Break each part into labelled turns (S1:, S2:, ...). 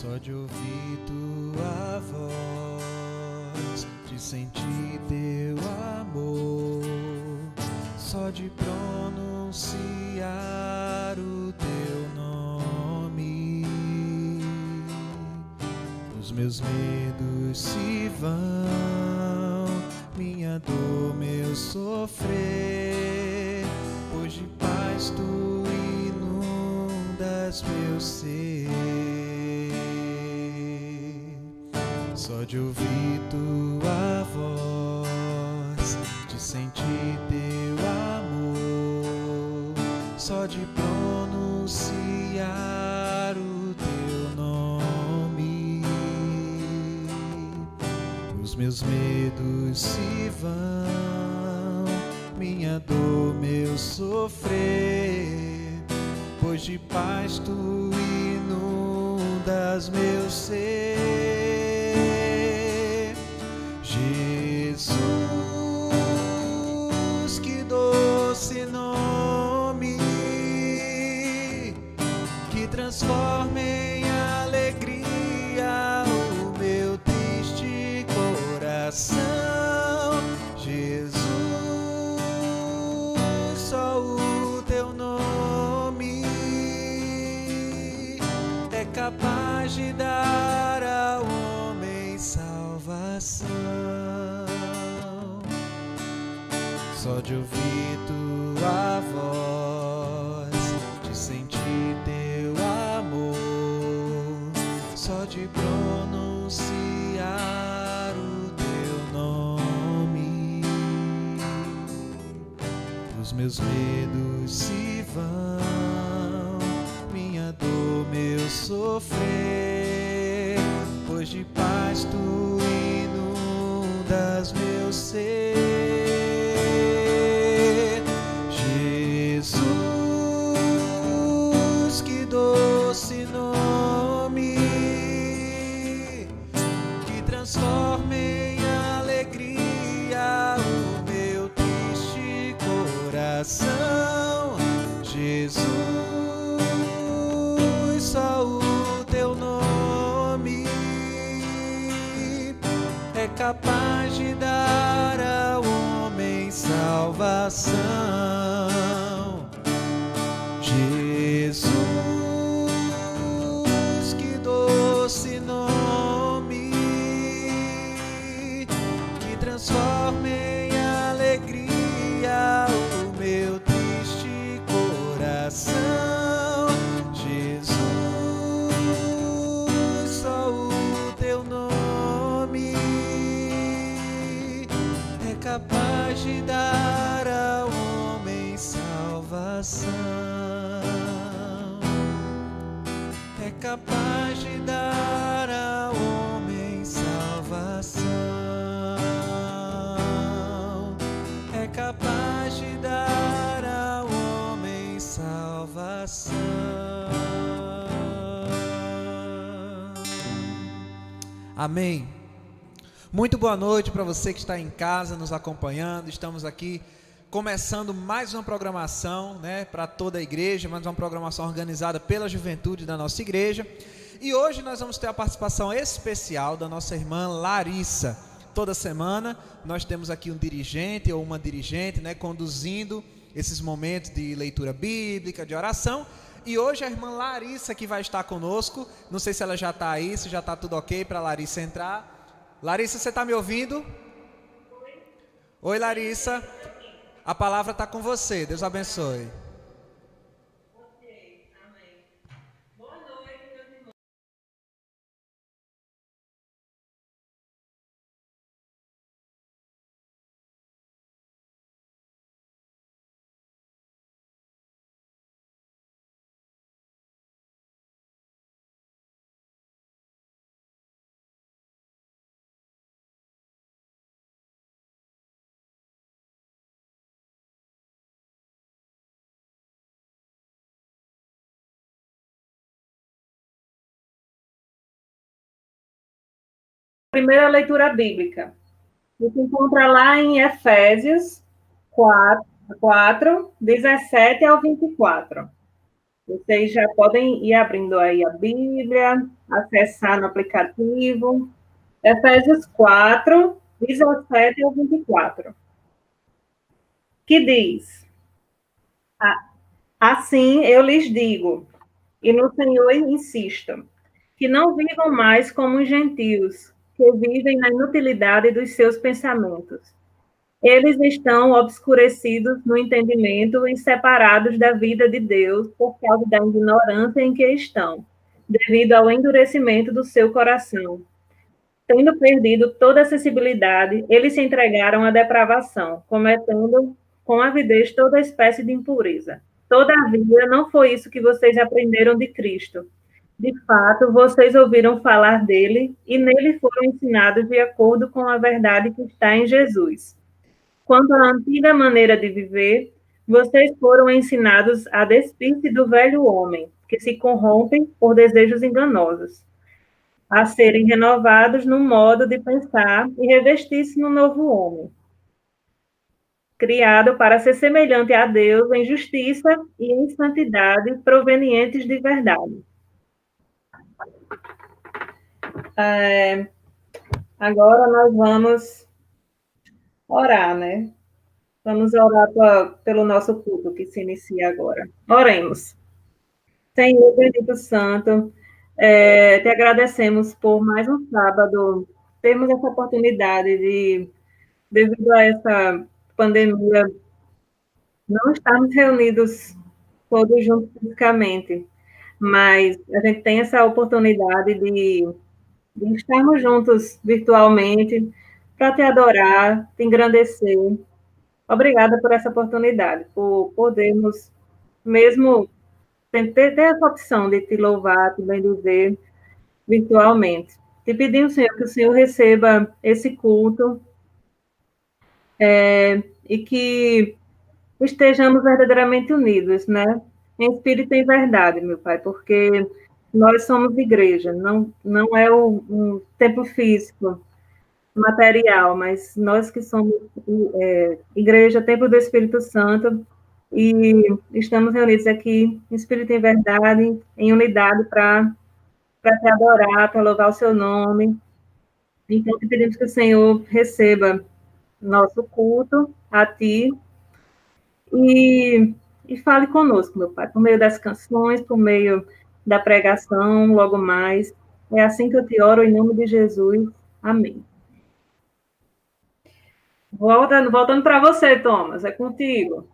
S1: Só de ouvir tua voz, de sentir teu amor, só de pronunciar o teu nome, os meus medos se vão, minha dor, meu sofrer, pois de paz tu inundas meu ser. Só de ouvir tua voz, de sentir teu amor, só de pronunciar o teu nome, os meus medos se vão, minha dor, meu sofrer, pois de paz tu inundas meu ser. Jesus, que doce nome, que transforma em alegria o meu triste coração. Jesus, só o teu nome é capaz de dar ao homem salvação. Só de ouvir tua voz, de sentir teu amor, só de pronunciar o teu nome, os meus medos se vão, minha dor, meu sofrer, pois de paz tu inundas meu ser. Jesus, que doce nome, que transforma em alegria o meu triste coração. Jesus, só o teu nome é capaz de dar ao homem salvação. Jesus, que doce nome, que transforma em alegria o meu triste coração. Jesus, só o teu nome é capaz de dar ao homem salvação. É capaz de dar ao homem salvação. É capaz de dar ao homem salvação. Amém. Muito boa noite para você que está em casa nos acompanhando. Estamos aqui começando mais uma programação, para toda a igreja, mais uma programação organizada pela juventude da nossa igreja. E hoje nós vamos ter a participação especial da nossa irmã Larissa. Toda semana nós temos aqui um dirigente ou uma dirigente, conduzindo esses momentos de leitura bíblica, de oração. E hoje a irmã Larissa que vai estar conosco. Não sei se ela já está aí, se já está tudo ok para a Larissa entrar. Larissa, você está me ouvindo? Oi, Larissa. A palavra está com você. Deus abençoe.
S2: Ok, amém. Boa noite, meus irmãos. Primeira leitura bíblica. que se encontra lá em Efésios 4, 17 ao 24. Vocês já podem ir abrindo aí a Bíblia, acessar no aplicativo. Efésios 4, 17 ao 24, que diz: Assim eu lhes digo, e no Senhor insisto, que não vivam mais como os gentios, que vivem na inutilidade dos seus pensamentos. Eles estão obscurecidos no entendimento e separados da vida de Deus por causa da ignorância em que estão, devido ao endurecimento do seu coração. Tendo perdido toda a sensibilidade, eles se entregaram à depravação, cometendo com avidez toda espécie de impureza. Todavia, não foi isso que vocês aprenderam de Cristo. De fato, vocês ouviram falar dele e nele foram ensinados de acordo com a verdade que está em Jesus. Quanto à antiga maneira de viver, vocês foram ensinados a despir-se do velho homem, que se corrompe por desejos enganosos, a serem renovados no modo de pensar e revestir-se no novo homem, criado para ser semelhante a Deus em justiça e em santidade provenientes de verdade. Agora nós vamos orar, né? Vamos orar pelo nosso culto que se inicia agora. Oremos. Senhor, bendito Santo, te agradecemos por mais um sábado, termos essa oportunidade de, devido a essa pandemia, não estarmos reunidos todos juntos fisicamente, mas a gente tem essa oportunidade de estarmos juntos virtualmente para te adorar, te engrandecer. Obrigada por essa oportunidade, por podermos, mesmo ter essa opção de te louvar, te bendizer virtualmente. Te pedimos, Senhor, que o Senhor receba esse culto e que estejamos verdadeiramente unidos, né? Em espírito e em verdade, meu Pai, porque nós somos igreja, não é um templo físico, material, mas nós que somos igreja, templo do Espírito Santo, e estamos reunidos aqui em espírito e em verdade, em unidade para te adorar, para louvar o seu nome. Então, te pedimos que o Senhor receba nosso culto a ti e fale conosco, meu Pai, por meio das canções, por meio da pregação, logo mais. É assim que eu te oro, em nome de Jesus. Amém. Voltando para você, Thomas, é contigo.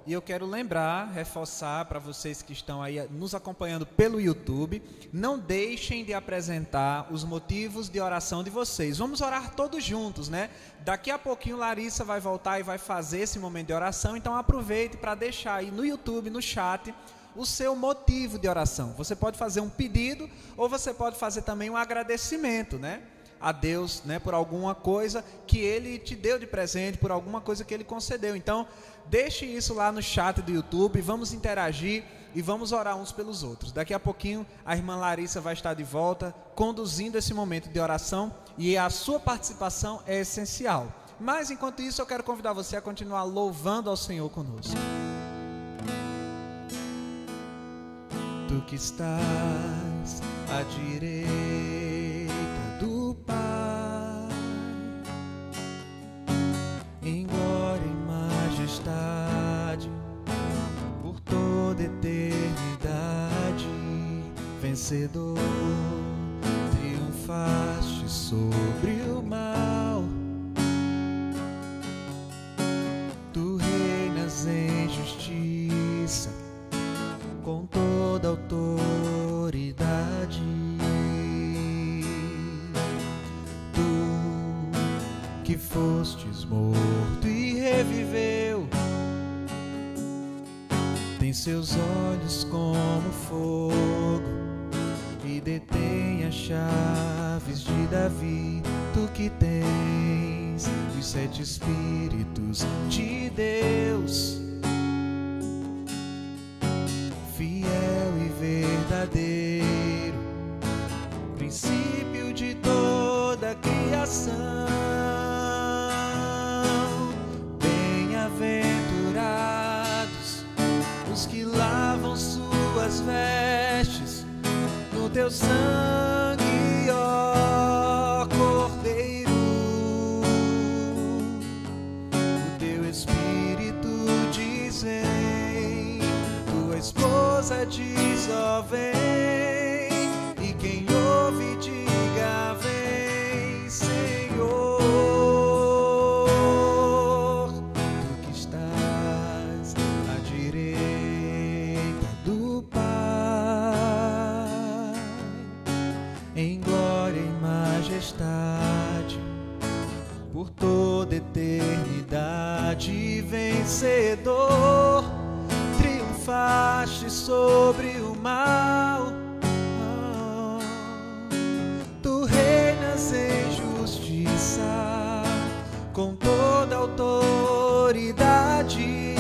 S1: E eu quero lembrar, reforçar para vocês que estão aí nos acompanhando pelo YouTube, não deixem de apresentar os motivos de oração de vocês. Vamos orar todos juntos, né? Daqui a pouquinho Larissa vai voltar e vai fazer esse momento de oração, então aproveite para deixar aí no YouTube, no chat, o seu motivo de oração. Você pode fazer um pedido ou você pode fazer também um agradecimento, né? A Deus, né, por alguma coisa que Ele te deu de presente, por alguma coisa que Ele concedeu. Então, deixe isso lá no chat do YouTube, vamos interagir e vamos orar uns pelos outros. Daqui a pouquinho a irmã Larissa vai estar de volta, conduzindo esse momento de oração, e a sua participação é essencial. Mas, enquanto isso, eu quero convidar você a continuar louvando ao Senhor conosco. Tu que estás à direita do Pai, em glória e majestade, por toda eternidade, vencedor, triunfaste sobre o mal. Tu reinas em justiça, com toda autoridade. Que fostes morto e reviveu, tem seus olhos como fogo e detém as chaves de Davi. Tu que tens os 7 Espíritos de Deus, fiel e verdadeiro, princípio de toda a criação. teu sangue, ó Cordeiro. O teu Espírito diz vem, tua esposa diz ó vem, e quem ouve diga vem, Senhor. Tu que estás à direita do Pai, em glória e majestade, por toda eternidade, vencedor, triunfaste sobre o mal. Tu reinas em justiça, com toda autoridade.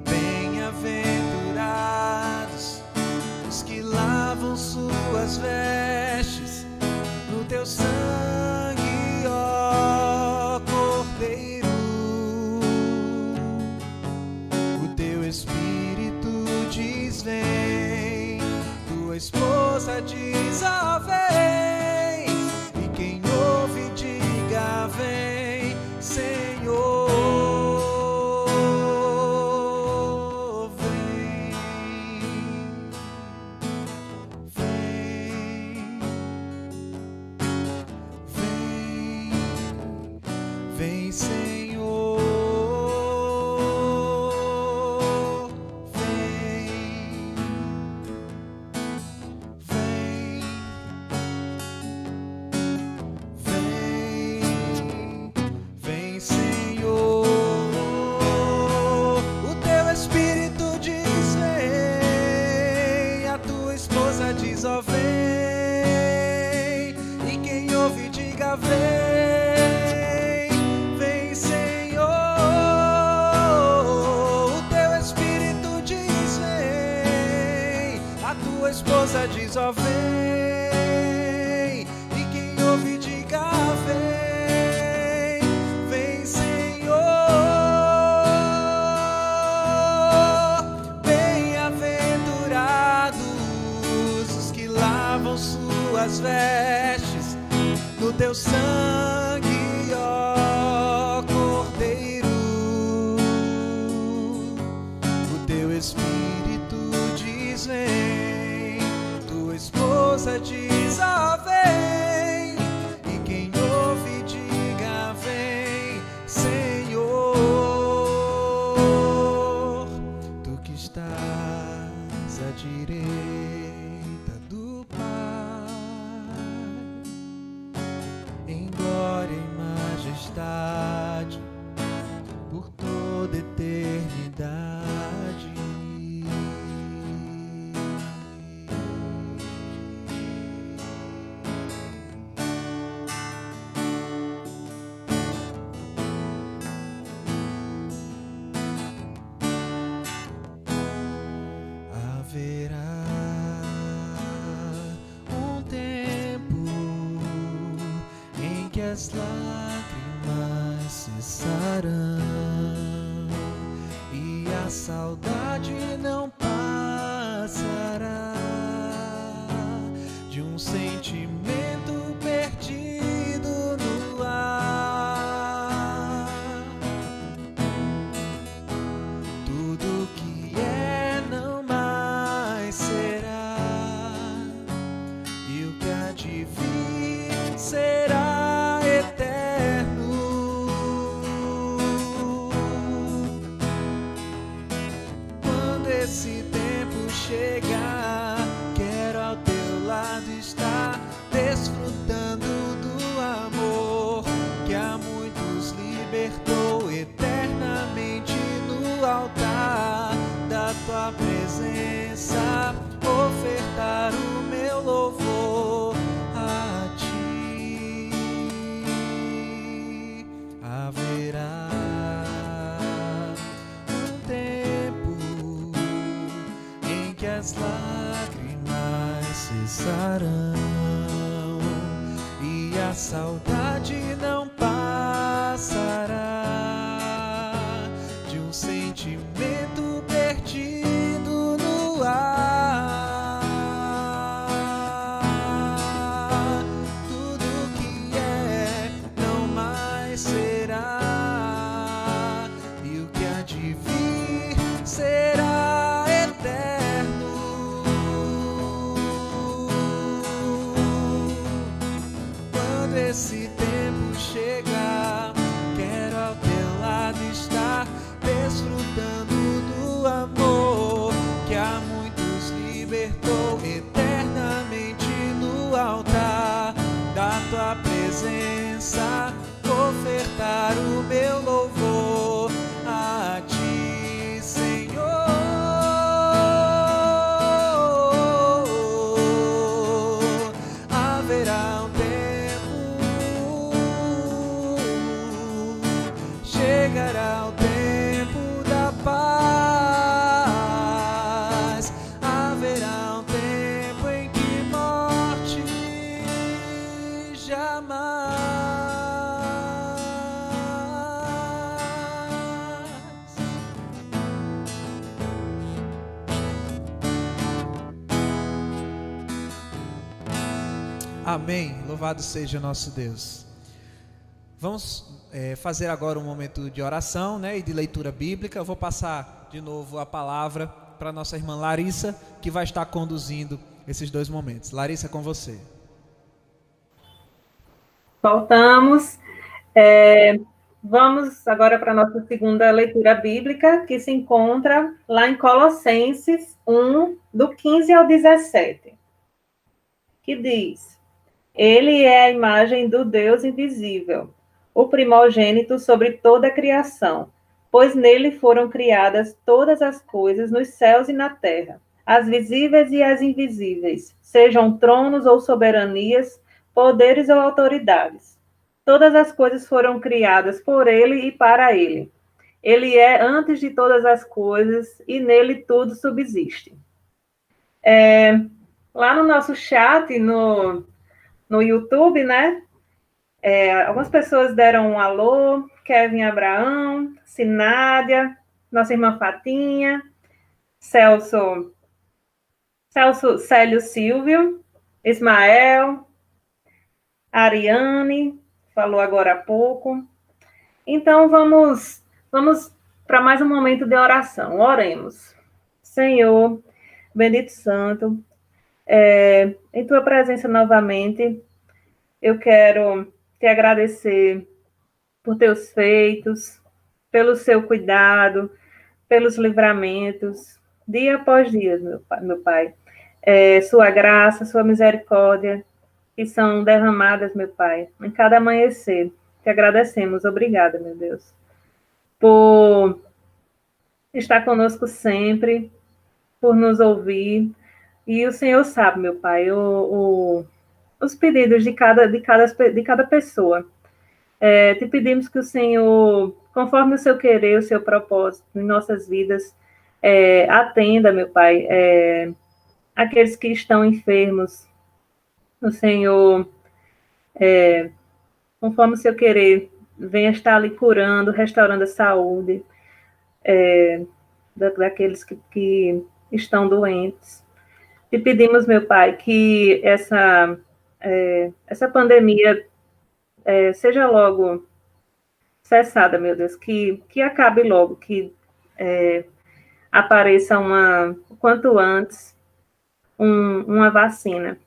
S1: Bem-aventurados os que lavam suas vestes no teu sangue, ó Cordeiro. O teu Espírito diz vem, tua esposa diz ó vem, e quem ouve diga vem, Senhor. Vem, vem, vem, vem, Senhor. Vem, vem, vem, vem, Senhor. O teu Espírito diz vem, a tua esposa diz ó vem, e quem ouve diga vem, vem, Senhor. O teu Espírito diz vem, a tua esposa diz ó vem, e quem ouve diga vem, vem, Senhor. Bem-aventurados os que lavam suas vestes no teu sangue, ó Cordeiro. O teu Espírito diz vem, tua esposa diz ó vem, e quem ouve diga vem, Senhor. Tu que estás à direita do Pai, em glória e majestade, por toda eternidade. Haverá um tempo em que as lágrimas cessarão e a saudade não passará de um sentimento perdido no ar. Tudo que é não mais será, e o que há de vir será eterno. Quando esse tempo chegar, quero ao teu lado estar, desfrutando do amor que a muitos libertou eternamente no altar da tua presença, ofertar o meu louvor a ti. Haverá um tempo em que as lágrimas cessarão e a saudade não passará de um sentimento perdido no ar. acontecerá, e o que há de vir será eterno. Quando esse tempo chegar, quero ao teu lado estar, desfrutando do amor que a muitos libertou eternamente no altar da tua presença, ofertar o meu louvor a ti, Senhor. Haverá um tempo, chegará o tempo da paz. Haverá um tempo em que morte jamais. Amém. Louvado seja nosso Deus. Vamos fazer agora um momento de oração, né, e de leitura bíblica. Eu vou passar de novo a palavra para nossa irmã Larissa, que vai estar conduzindo esses dois momentos. Larissa, com você.
S2: Voltamos. Vamos agora para a nossa segunda leitura bíblica, que se encontra lá em Colossenses 1, do 15 ao 17, que diz: Ele é a imagem do Deus invisível, o primogênito sobre toda a criação, pois nele foram criadas todas as coisas nos céus e na terra, as visíveis e as invisíveis, sejam tronos ou soberanias, poderes ou autoridades. Todas as coisas foram criadas por ele e para ele. Ele é antes de todas as coisas e nele tudo subsiste. Lá no nosso chat, no YouTube, né? Algumas pessoas deram um alô: Kevin Abraão, Sinádia, nossa irmã Fatinha, Célio Silvio, Ismael, Ariane, falou agora há pouco. Então, vamos para mais um momento de oração. Oremos. Senhor, bendito Santo, em tua presença novamente, eu quero te agradecer por teus feitos, pelo seu cuidado, pelos livramentos, dia após dia, meu Pai. Sua graça, sua misericórdia, que são derramadas, meu Pai, em cada amanhecer. Te agradecemos. Obrigada, meu Deus, por estar conosco sempre, por nos ouvir. E o Senhor sabe, meu Pai, os pedidos de cada pessoa. Te pedimos que o Senhor, conforme o seu querer, o seu propósito em nossas vidas, atenda, meu Pai, aqueles que estão enfermos. O Senhor, conforme o seu querer, venha estar ali curando, restaurando a saúde daqueles que estão doentes. Te pedimos, meu Pai, que essa pandemia seja logo cessada, meu Deus, que acabe logo, que apareça o quanto antes uma vacina.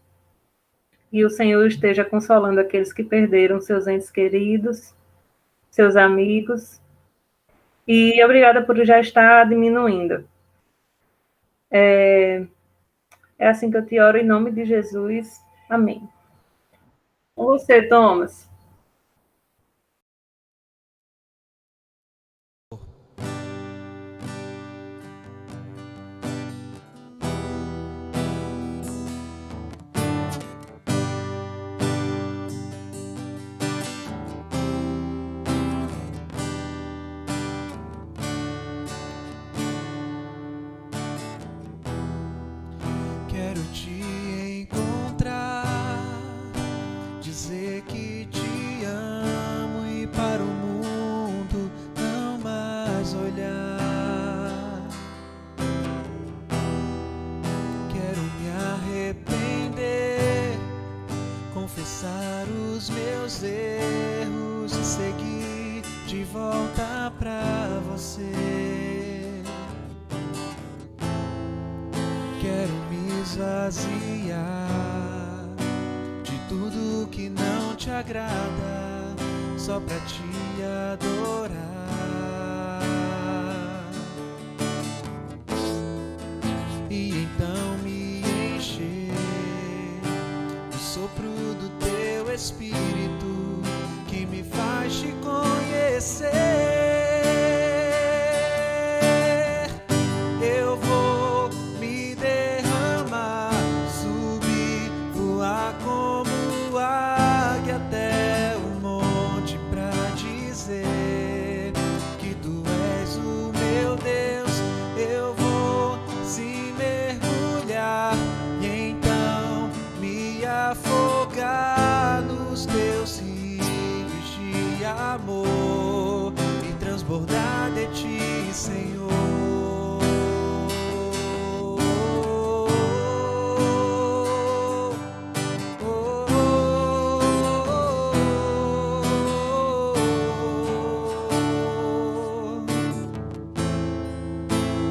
S2: E o Senhor esteja consolando aqueles que perderam seus entes queridos, seus amigos. E obrigada por já estar diminuindo. É assim que eu te oro, em nome de Jesus. Amém. Com você, Thomas.
S1: Quero te encontrar, dizer que te volta pra você. Quero me esvaziar de tudo que não te agrada, só pra te adorar. E então me encher do sopro do teu Espírito, que me faz te conhecer. Eu vou me derramar, subir, voar como águia até o monte pra dizer que tu és o meu Deus. Eu vou se mergulhar e então me afogar nos teus rios de amor e transbordar de ti, Senhor.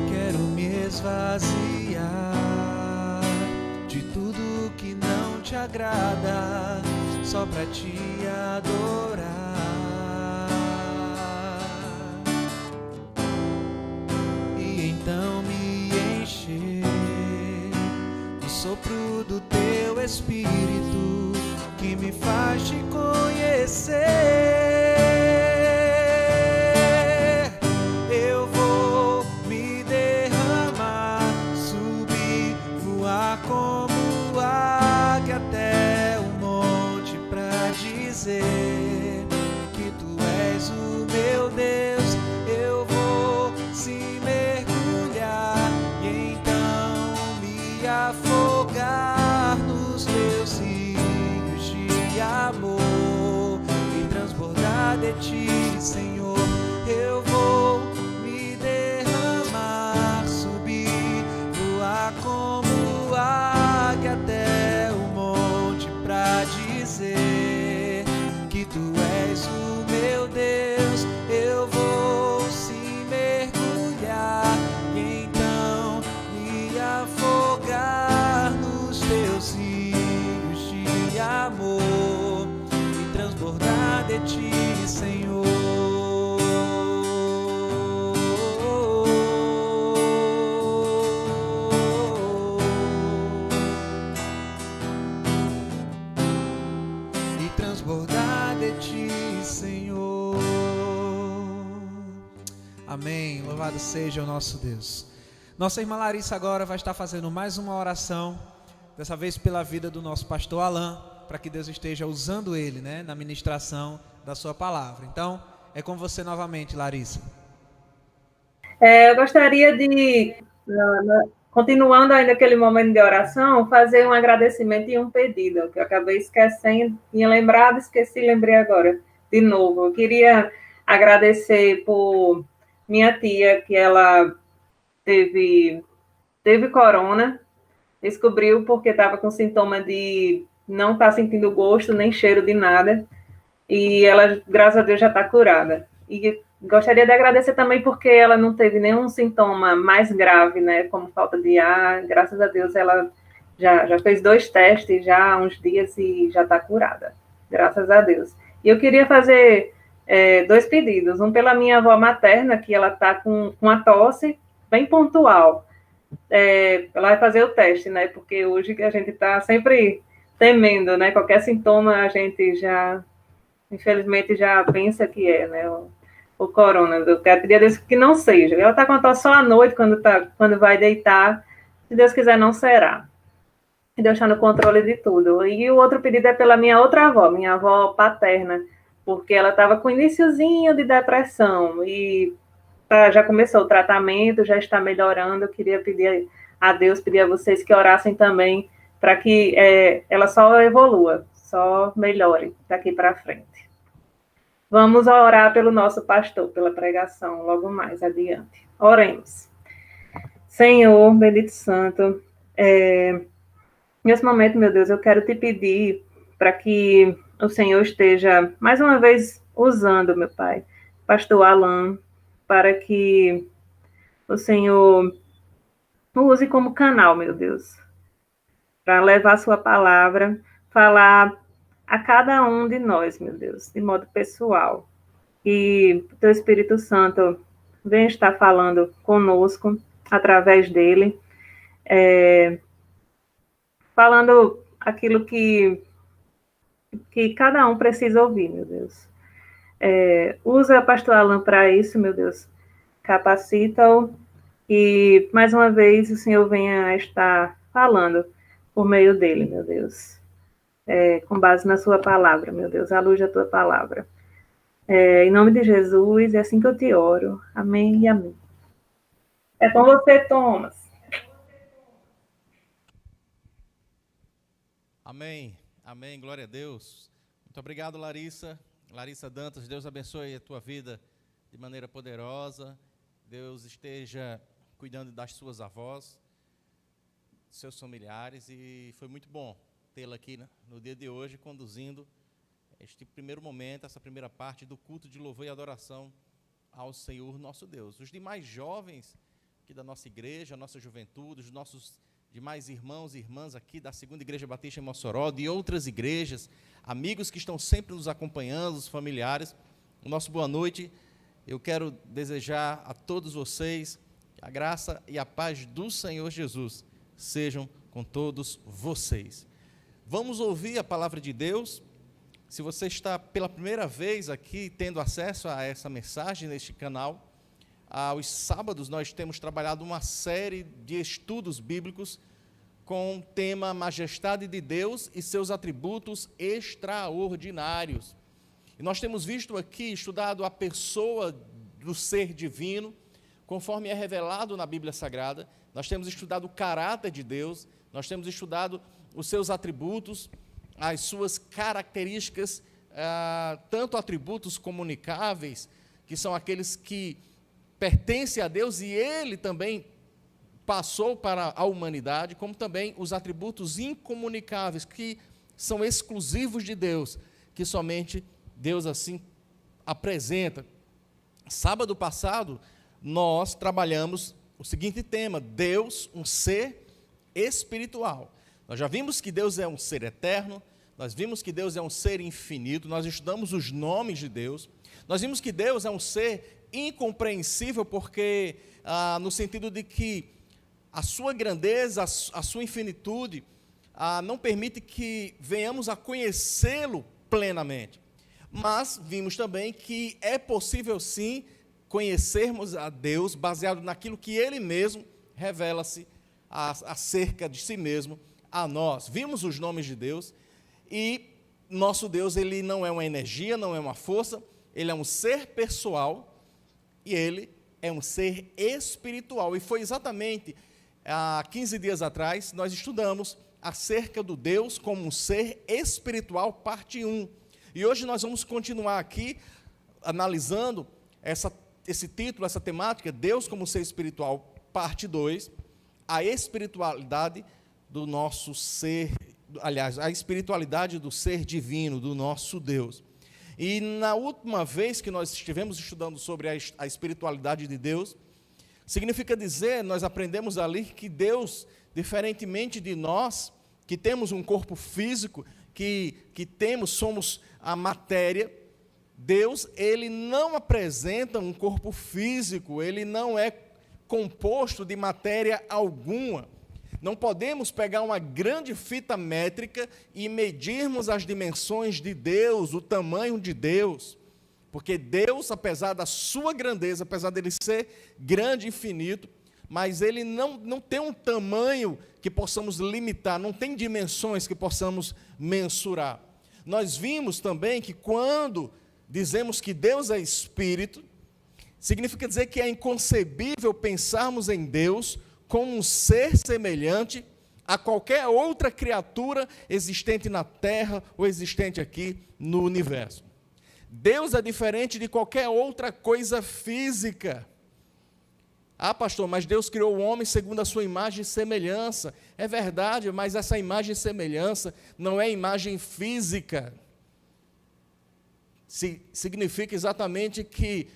S1: Quero me esvaziar de tudo que não te agrada, só pra te adorar. E então me encher do sopro do teu Espírito, que me faz te conhecer. Eu vou me derramar, subir, voar como águia até o monte pra dizer que tu és o meu Deus. Eu vou se mergulhar e então me afogar nos teus rios de amor e transbordar de ti, Senhor. Eu vou me derramar, subir, voar como águia até o monte pra dizer que tu és o meu Deus. Eu vou se mergulhar e então me afogar nos teus rios de amor e transbordar de ti, Senhor. E transbordar de ti, Senhor. Amém. Louvado seja o nosso Deus. Nossa irmã Larissa agora vai estar fazendo mais uma oração, dessa vez pela vida do nosso pastor Alain, para que Deus esteja usando ele, né, na ministração da sua palavra. Então, é com você novamente, Larissa.
S2: Eu gostaria de, continuando ainda aquele momento de oração, fazer um agradecimento e um pedido, que eu acabei esquecendo, tinha lembrado, esqueci, lembrei agora, de novo. Eu queria agradecer por minha tia, que ela teve corona, descobriu porque estava com sintoma de não estar sentindo gosto nem cheiro de nada, e ela, graças a Deus, já está curada. E gostaria de agradecer também porque ela não teve nenhum sintoma mais grave, né, como falta de ar. Graças a Deus, ela já fez 2 testes já há uns dias e já está curada, graças a Deus. E eu queria fazer 2 pedidos, um pela minha avó materna, que ela está com uma tosse bem pontual. Ela vai fazer o teste, né, porque hoje a gente está sempre temendo, né, qualquer sintoma a gente já, infelizmente, já pensa que né, o corona. Eu quero pedir a Deus que não seja. Ela está com a tosse só à noite, quando vai deitar. Se Deus quiser, não será. E Deus está no controle de tudo. E o outro pedido é pela minha outra avó, minha avó paterna, porque ela estava com iniciozinho de depressão e já começou o tratamento, já está melhorando. Eu queria pedir a Deus, pedir a vocês que orassem também para que ela só evolua, só melhore daqui para frente. Vamos orar pelo nosso pastor, pela pregação, logo mais adiante. Oremos. Senhor, bendito santo, nesse momento, meu Deus, eu quero te pedir para que o Senhor esteja, mais uma vez, usando, meu Pai, pastor Alan, para que o Senhor o use como canal, meu Deus, para levar a sua palavra, falar a cada um de nós, meu Deus, de modo pessoal. E o teu Espírito Santo venha estar falando conosco através dele, falando aquilo que cada um precisa ouvir, meu Deus. Usa o pastor Alan para isso, meu Deus. Capacita-o e, mais uma vez, o Senhor venha estar falando por meio dele, meu Deus. Com base na sua palavra, meu Deus, à luz da tua palavra. Em nome de Jesus, é assim que eu te oro. Amém e amém. É com você, Thomas.
S3: Amém, amém, glória a Deus. Muito obrigado, Larissa Dantas. Deus abençoe a tua vida de maneira poderosa. Deus esteja cuidando das suas avós, seus familiares, e foi muito bom tê-la aqui no dia de hoje, conduzindo este primeiro momento, essa primeira parte do culto de louvor e adoração ao Senhor nosso Deus. Os demais jovens aqui da nossa igreja, a nossa juventude, os nossos demais irmãos e irmãs aqui da Segunda Igreja Batista em Mossoró, de outras igrejas, amigos que estão sempre nos acompanhando, os familiares, o nosso boa noite. Eu quero desejar a todos vocês que a graça e a paz do Senhor Jesus sejam com todos vocês. Vamos ouvir a palavra de Deus. Se você está pela primeira vez aqui tendo acesso a essa mensagem neste canal, aos sábados nós temos trabalhado uma série de estudos bíblicos com o tema Majestade de Deus e seus atributos extraordinários. E nós temos visto aqui, estudado a pessoa do ser divino, conforme é revelado na Bíblia Sagrada. Nós temos estudado o caráter de Deus, nós temos estudado os seus atributos, as suas características, tanto atributos comunicáveis, que são aqueles que pertencem a Deus e Ele também passou para a humanidade, como também os atributos incomunicáveis, que são exclusivos de Deus, que somente Deus assim apresenta. Sábado passado, nós trabalhamos o seguinte tema: Deus, um ser espiritual. Nós já vimos que Deus é um ser eterno, nós vimos que Deus é um ser infinito, nós estudamos os nomes de Deus, nós vimos que Deus é um ser incompreensível, porque, no sentido de que a sua grandeza, a sua infinitude, não permite que venhamos a conhecê-lo plenamente. Mas vimos também que é possível sim conhecermos a Deus baseado naquilo que Ele mesmo revela-se acerca de si mesmo a nós. Vimos os nomes de Deus e nosso Deus, Ele não é uma energia, não é uma força, Ele é um ser pessoal e Ele é um ser espiritual. E foi exatamente há 15 dias atrás, nós estudamos acerca do Deus como um ser espiritual, parte 1. E hoje nós vamos continuar aqui analisando esse título, essa temática, Deus como ser espiritual, parte 2, a espiritualidade do nosso ser, aliás, a espiritualidade do ser divino, do nosso Deus. E na última vez que nós estivemos estudando sobre a espiritualidade de Deus, significa dizer, nós aprendemos ali que Deus, diferentemente de nós, que temos um corpo físico, que somos a matéria, Deus, Ele não apresenta um corpo físico, Ele não é composto de matéria alguma. Não podemos pegar uma grande fita métrica e medirmos as dimensões de Deus, o tamanho de Deus, porque Deus, apesar da sua grandeza, apesar dele ser grande e infinito, mas Ele não tem um tamanho que possamos limitar, não tem dimensões que possamos mensurar. Nós vimos também que quando dizemos que Deus é Espírito, significa dizer que é inconcebível pensarmos em Deus como um ser semelhante a qualquer outra criatura existente na Terra ou existente aqui no universo. Deus é diferente de qualquer outra coisa física. Ah, pastor, mas Deus criou o homem segundo a sua imagem e semelhança. É verdade, mas essa imagem e semelhança não é imagem física. Significa exatamente que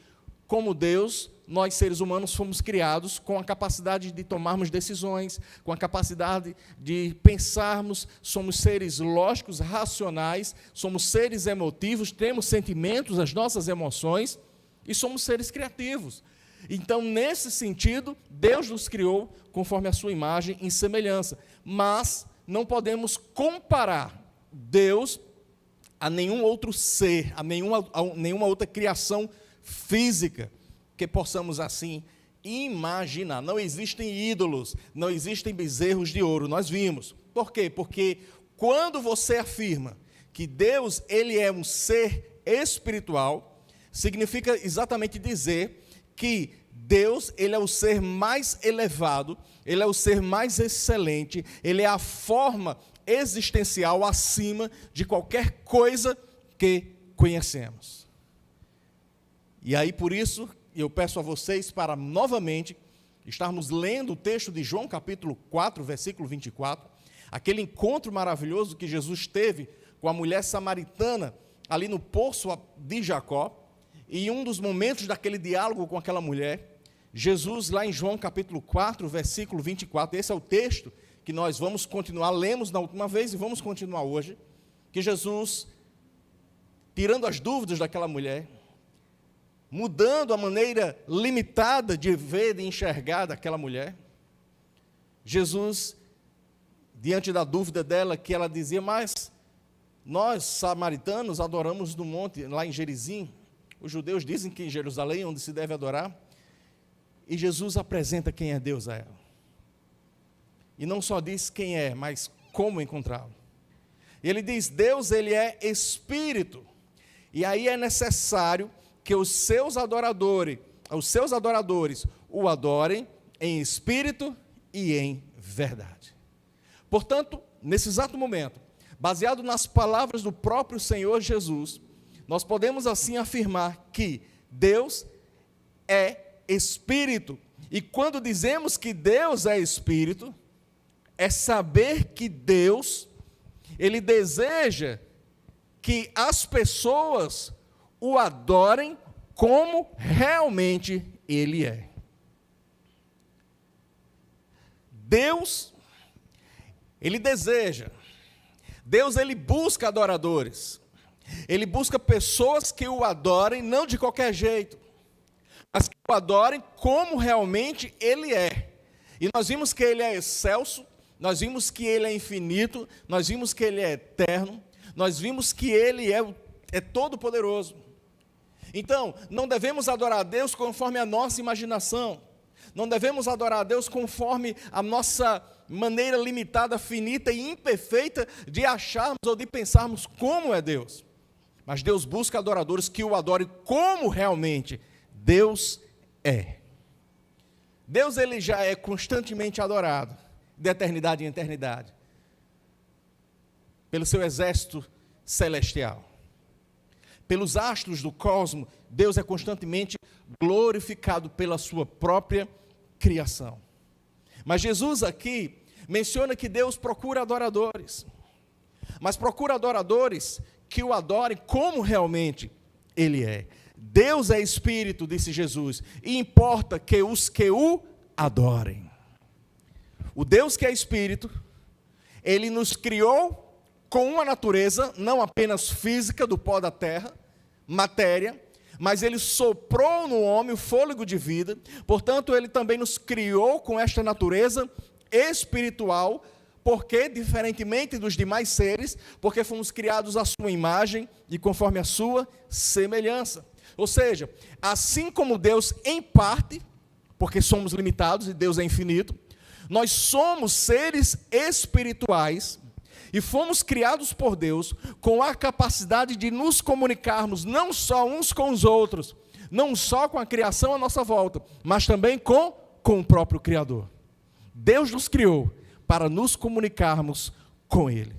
S3: como Deus, nós seres humanos fomos criados com a capacidade de tomarmos decisões, com a capacidade de pensarmos, somos seres lógicos, racionais, somos seres emotivos, temos sentimentos, as nossas emoções, e somos seres criativos. Então, nesse sentido, Deus nos criou conforme a sua imagem e semelhança, mas não podemos comparar Deus a nenhum outro ser, a nenhuma outra criação física, que possamos assim imaginar. Não existem ídolos, não existem bezerros de ouro, nós vimos. Por quê? Porque quando você afirma que Deus ele é um ser espiritual, significa exatamente dizer que Deus ele é o ser mais elevado, ele é o ser mais excelente, ele é a forma existencial acima de qualquer coisa que conhecemos. E aí, por isso, eu peço a vocês para, novamente, estarmos lendo o texto de João, capítulo 4, versículo 24, aquele encontro maravilhoso que Jesus teve com a mulher samaritana, ali no poço de Jacó, e em um dos momentos daquele diálogo com aquela mulher, Jesus, lá em João, capítulo 4, versículo 24, esse é o texto que nós vamos continuar, lemos na última vez e vamos continuar hoje, que Jesus, tirando as dúvidas daquela mulher, mudando a maneira limitada de ver, de enxergar daquela mulher, Jesus, diante da dúvida dela, que ela dizia, mas nós, samaritanos, adoramos no monte, lá em Gerizim, os judeus dizem que em Jerusalém, onde se deve adorar, e Jesus apresenta quem é Deus a ela. E não só diz quem é, mas como encontrá-lo. Ele diz, Deus ele é espírito, e aí é necessário que os seus adoradores o adorem em espírito e em verdade. Portanto, nesse exato momento, baseado nas palavras do próprio Senhor Jesus, nós podemos assim afirmar que Deus é espírito. E quando dizemos que Deus é espírito, é saber que Deus, ele deseja que as pessoas o adorem como realmente ele é. Deus, ele deseja, Deus ele busca adoradores, ele busca pessoas que o adorem não de qualquer jeito, mas que o adorem como realmente ele é. E nós vimos que ele é excelso, nós vimos que ele é infinito, nós vimos que ele é eterno, nós vimos que ele é todo poderoso. Então, não devemos adorar a Deus conforme a nossa imaginação, não devemos adorar a Deus conforme a nossa maneira limitada, finita e imperfeita de acharmos ou de pensarmos como é Deus. Mas Deus busca adoradores que o adorem como realmente Deus é. Deus ele já é constantemente adorado, de eternidade em eternidade, pelo seu exército celestial. Pelos astros do cosmos, Deus é constantemente glorificado pela sua própria criação. Mas Jesus aqui menciona que Deus procura adoradores, mas procura adoradores que o adorem como realmente ele é. Deus é espírito, disse Jesus, e importa que os que o adorem. O Deus que é espírito, ele nos criou com uma natureza, não apenas física, do pó da terra, matéria, mas ele soprou no homem o fôlego de vida, portanto, ele também nos criou com esta natureza espiritual, porque, diferentemente dos demais seres, porque fomos criados à sua imagem e conforme a sua semelhança. Ou seja, assim como Deus em parte, porque somos limitados e Deus é infinito, nós somos seres espirituais e fomos criados por Deus com a capacidade de nos comunicarmos não só uns com os outros, não só com a criação à nossa volta, mas também com o próprio Criador. Deus nos criou para nos comunicarmos com Ele.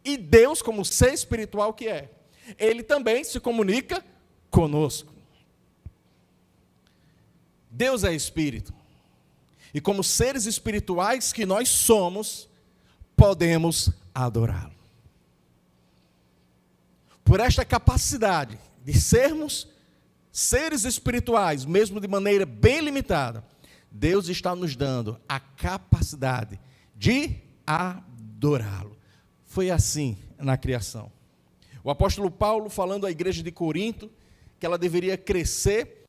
S3: E Deus, como ser espiritual que é, Ele também se comunica conosco. Deus é espírito. E como seres espirituais que nós somos, podemos adorá-lo. Por esta capacidade de sermos seres espirituais, mesmo de maneira bem limitada, Deus está nos dando a capacidade de adorá-lo. Foi assim na criação. O apóstolo Paulo, falando à igreja de Corinto, que ela deveria crescer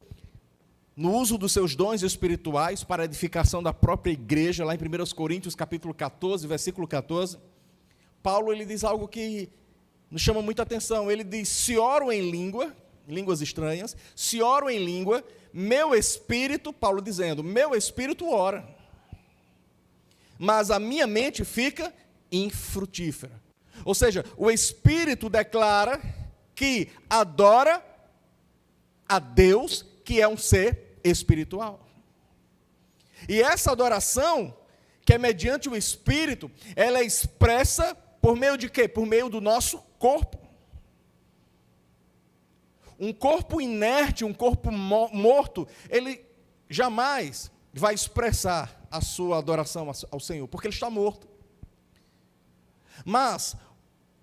S3: no uso dos seus dons espirituais para a edificação da própria igreja, lá em 1 Coríntios capítulo 14, versículo 14, Paulo ele diz algo que nos chama muita atenção. Ele diz: se oro em línguas estranhas, se oro em língua, meu espírito, Paulo dizendo, meu espírito ora, mas a minha mente fica infrutífera. Ou seja, o espírito declara que adora a Deus, que é um ser espiritual. E essa adoração, que é mediante o espírito, ela é expressa por meio de quê? Por meio do nosso corpo. Um corpo inerte, um corpo morto, ele jamais vai expressar a sua adoração ao Senhor, porque ele está morto. Mas,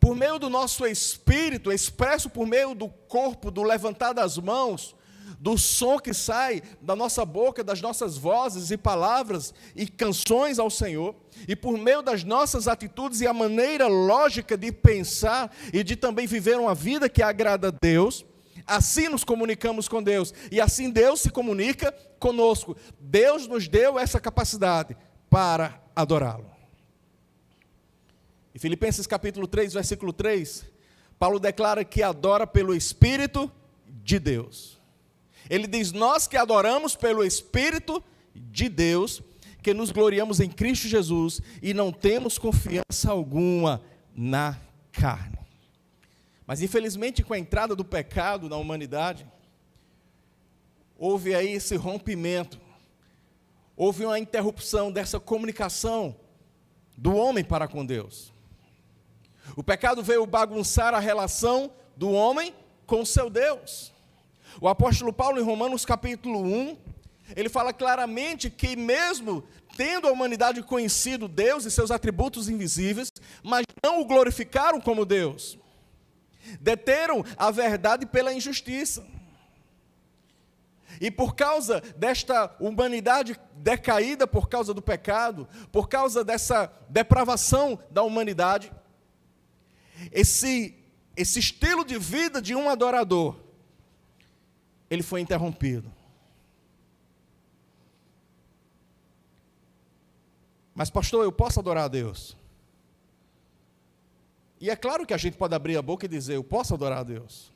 S3: por meio do nosso espírito, expresso por meio do corpo, do levantar das mãos, do som que sai da nossa boca, das nossas vozes e palavras e canções ao Senhor, e por meio das nossas atitudes e a maneira lógica de pensar e de também viver uma vida que agrada a Deus, assim nos comunicamos com Deus, e assim Deus se comunica conosco. Deus nos deu essa capacidade para adorá-lo. Em Filipenses capítulo 3, versículo 3, Paulo declara que adora pelo Espírito de Deus. Ele diz: nós que adoramos pelo Espírito de Deus, que nos gloriamos em Cristo Jesus e não temos confiança alguma na carne. Mas infelizmente, com a entrada do pecado na humanidade, houve aí esse rompimento, houve uma interrupção dessa comunicação do homem para com Deus. O pecado veio bagunçar a relação do homem com o seu Deus. O apóstolo Paulo, em Romanos capítulo 1, ele fala claramente que mesmo tendo a humanidade conhecido Deus e seus atributos invisíveis, mas não o glorificaram como Deus, deteram a verdade pela injustiça. E por causa desta humanidade decaída por causa do pecado, por causa dessa depravação da humanidade, esse estilo de vida de um adorador, ele foi interrompido. Mas pastor, eu posso adorar a Deus? E é claro que a gente pode abrir a boca e dizer: eu posso adorar a Deus.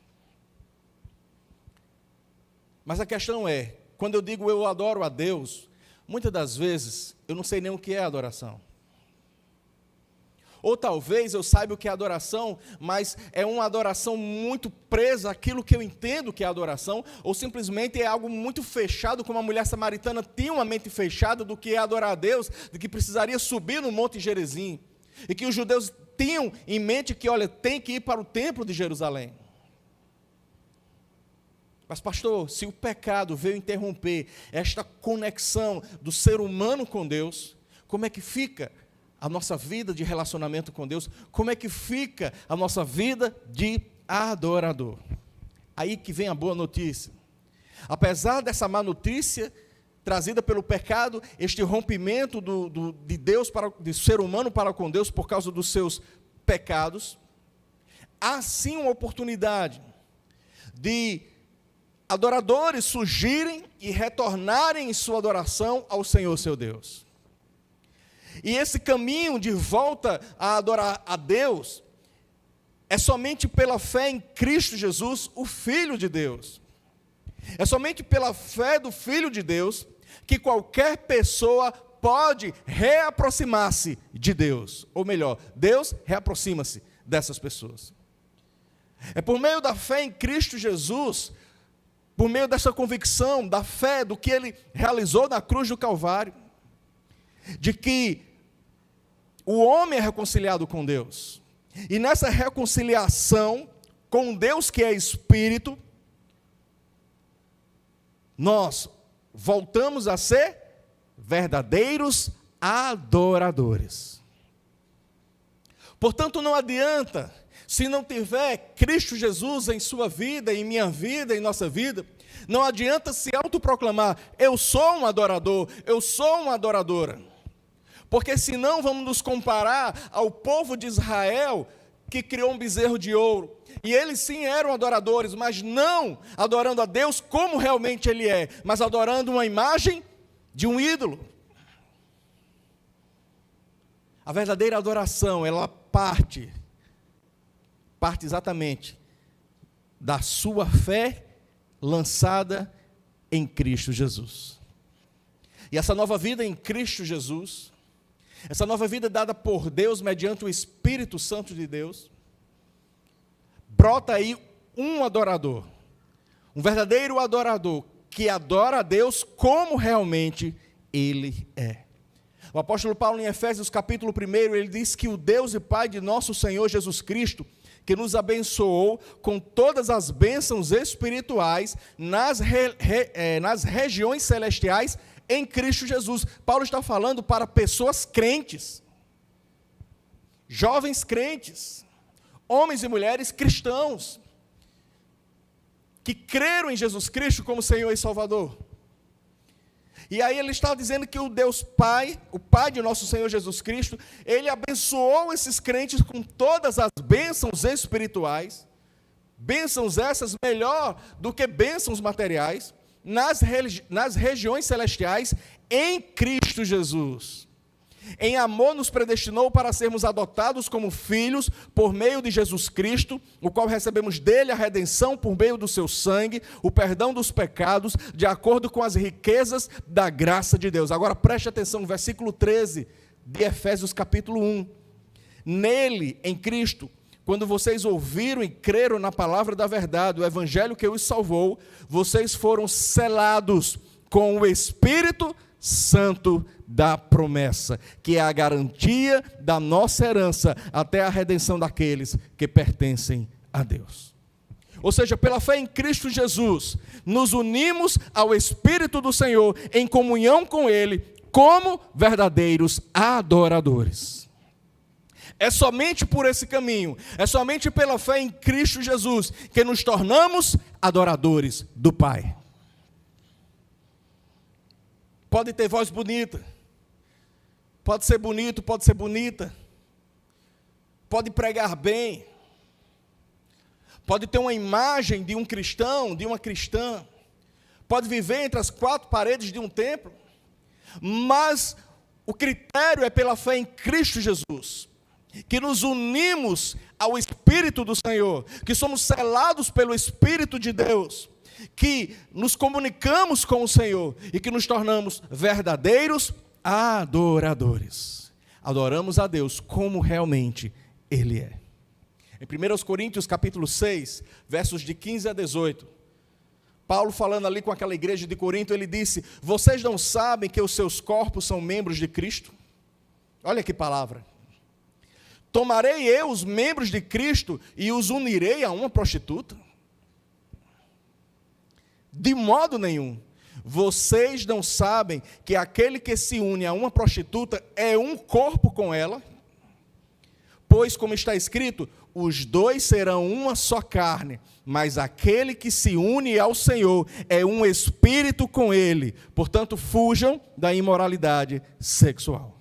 S3: Mas a questão é, quando eu digo eu adoro a Deus, muitas das vezes eu não sei nem o que é adoração. Ou talvez eu saiba o que é adoração, mas é uma adoração muito presa àquilo que eu entendo que é adoração, ou simplesmente é algo muito fechado, como a mulher samaritana tinha uma mente fechada do que é adorar a Deus, de que precisaria subir no Monte Gerizim, e que os judeus tinham em mente que, olha, tem que ir para o templo de Jerusalém. Mas pastor, se o pecado veio interromper esta conexão do ser humano com Deus, como é que fica a nossa vida de relacionamento com Deus? Como é que fica a nossa vida de adorador? Aí que vem a boa notícia. Apesar dessa má notícia trazida pelo pecado, este rompimento de Deus de ser humano para com Deus por causa dos seus pecados, há sim uma oportunidade de adoradores surgirem e retornarem em sua adoração ao Senhor seu Deus. E esse caminho de volta a adorar a Deus é somente pela fé em Cristo Jesus, o Filho de Deus. É somente pela fé do Filho de Deus que qualquer pessoa pode reaproximar-se de Deus. Ou melhor, Deus reaproxima-se dessas pessoas. É por meio da fé em Cristo Jesus, por meio dessa convicção, da fé, do que Ele realizou na cruz do Calvário, de que o homem é reconciliado com Deus. E nessa reconciliação com Deus que é Espírito, nós voltamos a ser verdadeiros adoradores. Portanto, não adianta se não tiver Cristo Jesus em sua vida, em minha vida, em nossa vida, não adianta se autoproclamar, eu sou um adorador, eu sou uma adoradora. Porque senão vamos nos comparar ao povo de Israel, que criou um bezerro de ouro. E eles sim eram adoradores, mas não adorando a Deus como realmente Ele é, mas adorando uma imagem de um ídolo. A verdadeira adoração, ela parte exatamente da sua fé lançada em Cristo Jesus. E essa nova vida em Cristo Jesus, essa nova vida dada por Deus mediante o Espírito Santo de Deus, brota aí um adorador, um verdadeiro adorador, que adora a Deus como realmente Ele é. O apóstolo Paulo, em Efésios capítulo 1, ele diz que o Deus e Pai de nosso Senhor Jesus Cristo, que nos abençoou com todas as bênçãos espirituais nas regiões celestiais em Cristo Jesus. Paulo está falando para pessoas crentes, jovens crentes, homens e mulheres cristãos, que creram em Jesus Cristo como Senhor e Salvador. E aí ele está dizendo que o Deus Pai, o Pai de nosso Senhor Jesus Cristo, Ele abençoou esses crentes com todas as bênçãos espirituais, bênçãos essas melhor do que bênçãos materiais, nas regiões celestiais, em Cristo Jesus. Em amor nos predestinou para sermos adotados como filhos por meio de Jesus Cristo, o qual recebemos dele a redenção por meio do seu sangue, o perdão dos pecados, de acordo com as riquezas da graça de Deus. Agora preste atenção, versículo 13 de Efésios capítulo 1. Nele, em Cristo, quando vocês ouviram e creram na palavra da verdade, o evangelho que os salvou, vocês foram selados com o Espírito Santo da promessa, que é a garantia da nossa herança até a redenção daqueles que pertencem a Deus. Ou seja, pela fé em Cristo Jesus, nos unimos ao Espírito do Senhor em comunhão com Ele, como verdadeiros adoradores. É somente por esse caminho, é somente pela fé em Cristo Jesus que nos tornamos adoradores do Pai. Pode ter voz bonita, pode ser bonito, pode ser bonita, pode pregar bem, pode ter uma imagem de um cristão, de uma cristã, pode viver entre as quatro paredes de um templo, mas o critério é pela fé em Cristo Jesus, que nos unimos ao Espírito do Senhor, que somos selados pelo Espírito de Deus, que nos comunicamos com o Senhor e que nos tornamos verdadeiros adoradores. Adoramos a Deus como realmente Ele é. Em 1 Coríntios capítulo 6, versos de 15 a 18, Paulo falando ali com aquela igreja de Corinto, ele disse: vocês não sabem que os seus corpos são membros de Cristo? Olha que palavra. Tomarei eu os membros de Cristo e os unirei a uma prostituta? De modo nenhum. Vocês não sabem que aquele que se une a uma prostituta é um corpo com ela? Pois, como está escrito, os dois serão uma só carne, mas aquele que se une ao Senhor é um espírito com Ele. Portanto, fujam da imoralidade sexual.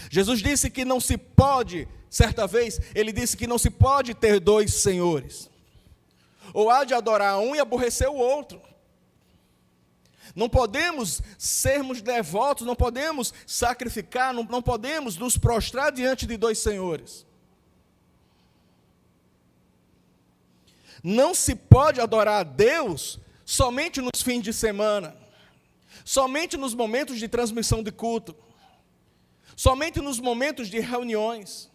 S3: Jesus disse que não se pode, certa vez, ele disse que não se pode ter dois senhores. Ou há de adorar um e aborrecer o outro. Não podemos sermos devotos, não podemos sacrificar, não podemos nos prostrar diante de dois senhores. Não se pode adorar a Deus somente nos fins de semana, somente nos momentos de transmissão de culto, somente nos momentos de reuniões.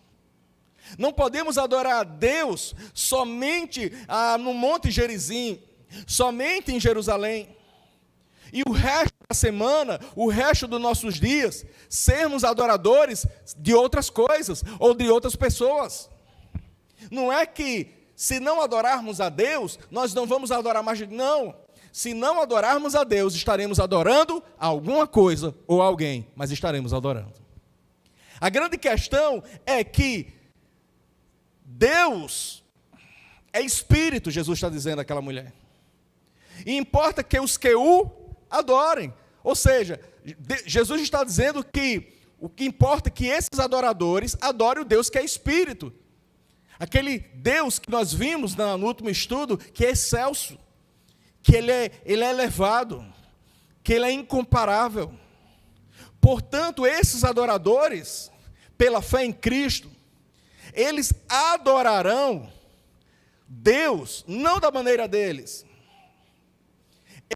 S3: Não podemos adorar a Deus somente no Monte Gerizim, somente em Jerusalém. E o resto da semana, o resto dos nossos dias, sermos adoradores de outras coisas ou de outras pessoas. Não é que se não adorarmos a Deus, nós não vamos adorar mais. Não. Se não adorarmos a Deus, estaremos adorando alguma coisa ou alguém, mas estaremos adorando. A grande questão é que Deus é espírito, Jesus está dizendo àquela mulher. E importa que os que o adorem. Ou seja, Jesus está dizendo que o que importa é que esses adoradores adorem o Deus que é espírito. Aquele Deus que nós vimos no último estudo, que é excelso, que ele é elevado, que ele é incomparável. Portanto, esses adoradores, pela fé em Cristo, eles adorarão Deus, não da maneira deles.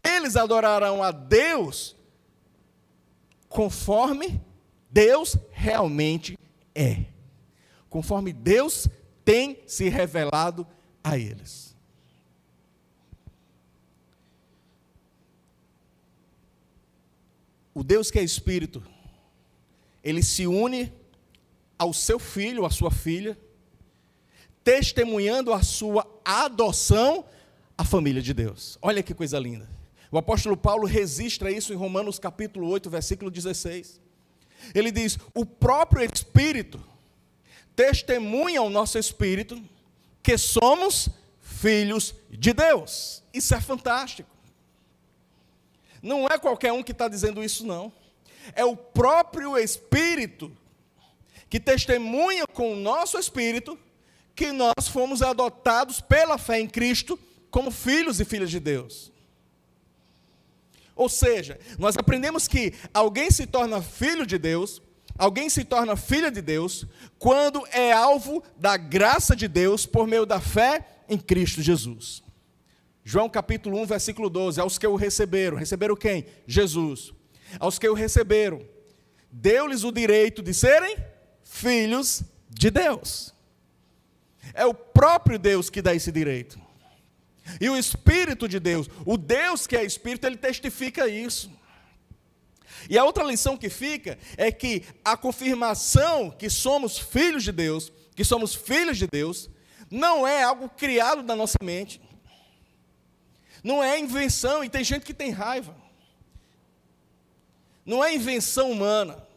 S3: Eles adorarão a Deus conforme Deus realmente é. Conforme Deus tem se revelado a eles. O Deus que é Espírito, ele se une ao seu filho, à sua filha, testemunhando a sua adoção à família de Deus. Olha que coisa linda. O apóstolo Paulo registra isso em Romanos capítulo 8, versículo 16. Ele diz: o próprio Espírito testemunha ao nosso espírito que somos filhos de Deus. Isso é fantástico. Não é qualquer um que está dizendo isso, não. É o próprio Espírito que testemunha com o nosso espírito que nós fomos adotados pela fé em Cristo como filhos e filhas de Deus. Ou seja, nós aprendemos que alguém se torna filho de Deus, alguém se torna filha de Deus, quando é alvo da graça de Deus por meio da fé em Cristo Jesus. João capítulo 1, versículo 12, aos que o receberam. Receberam quem? Jesus. Aos que o receberam, deu-lhes o direito de serem filhos de Deus. É o próprio Deus que dá esse direito. E o Espírito de Deus, o Deus que é Espírito, ele testifica isso. E a outra lição que fica é que a confirmação que somos filhos de Deus, que somos filhos de Deus, não é algo criado na nossa mente. Não é invenção, e tem gente que tem raiva. Não é invenção humana.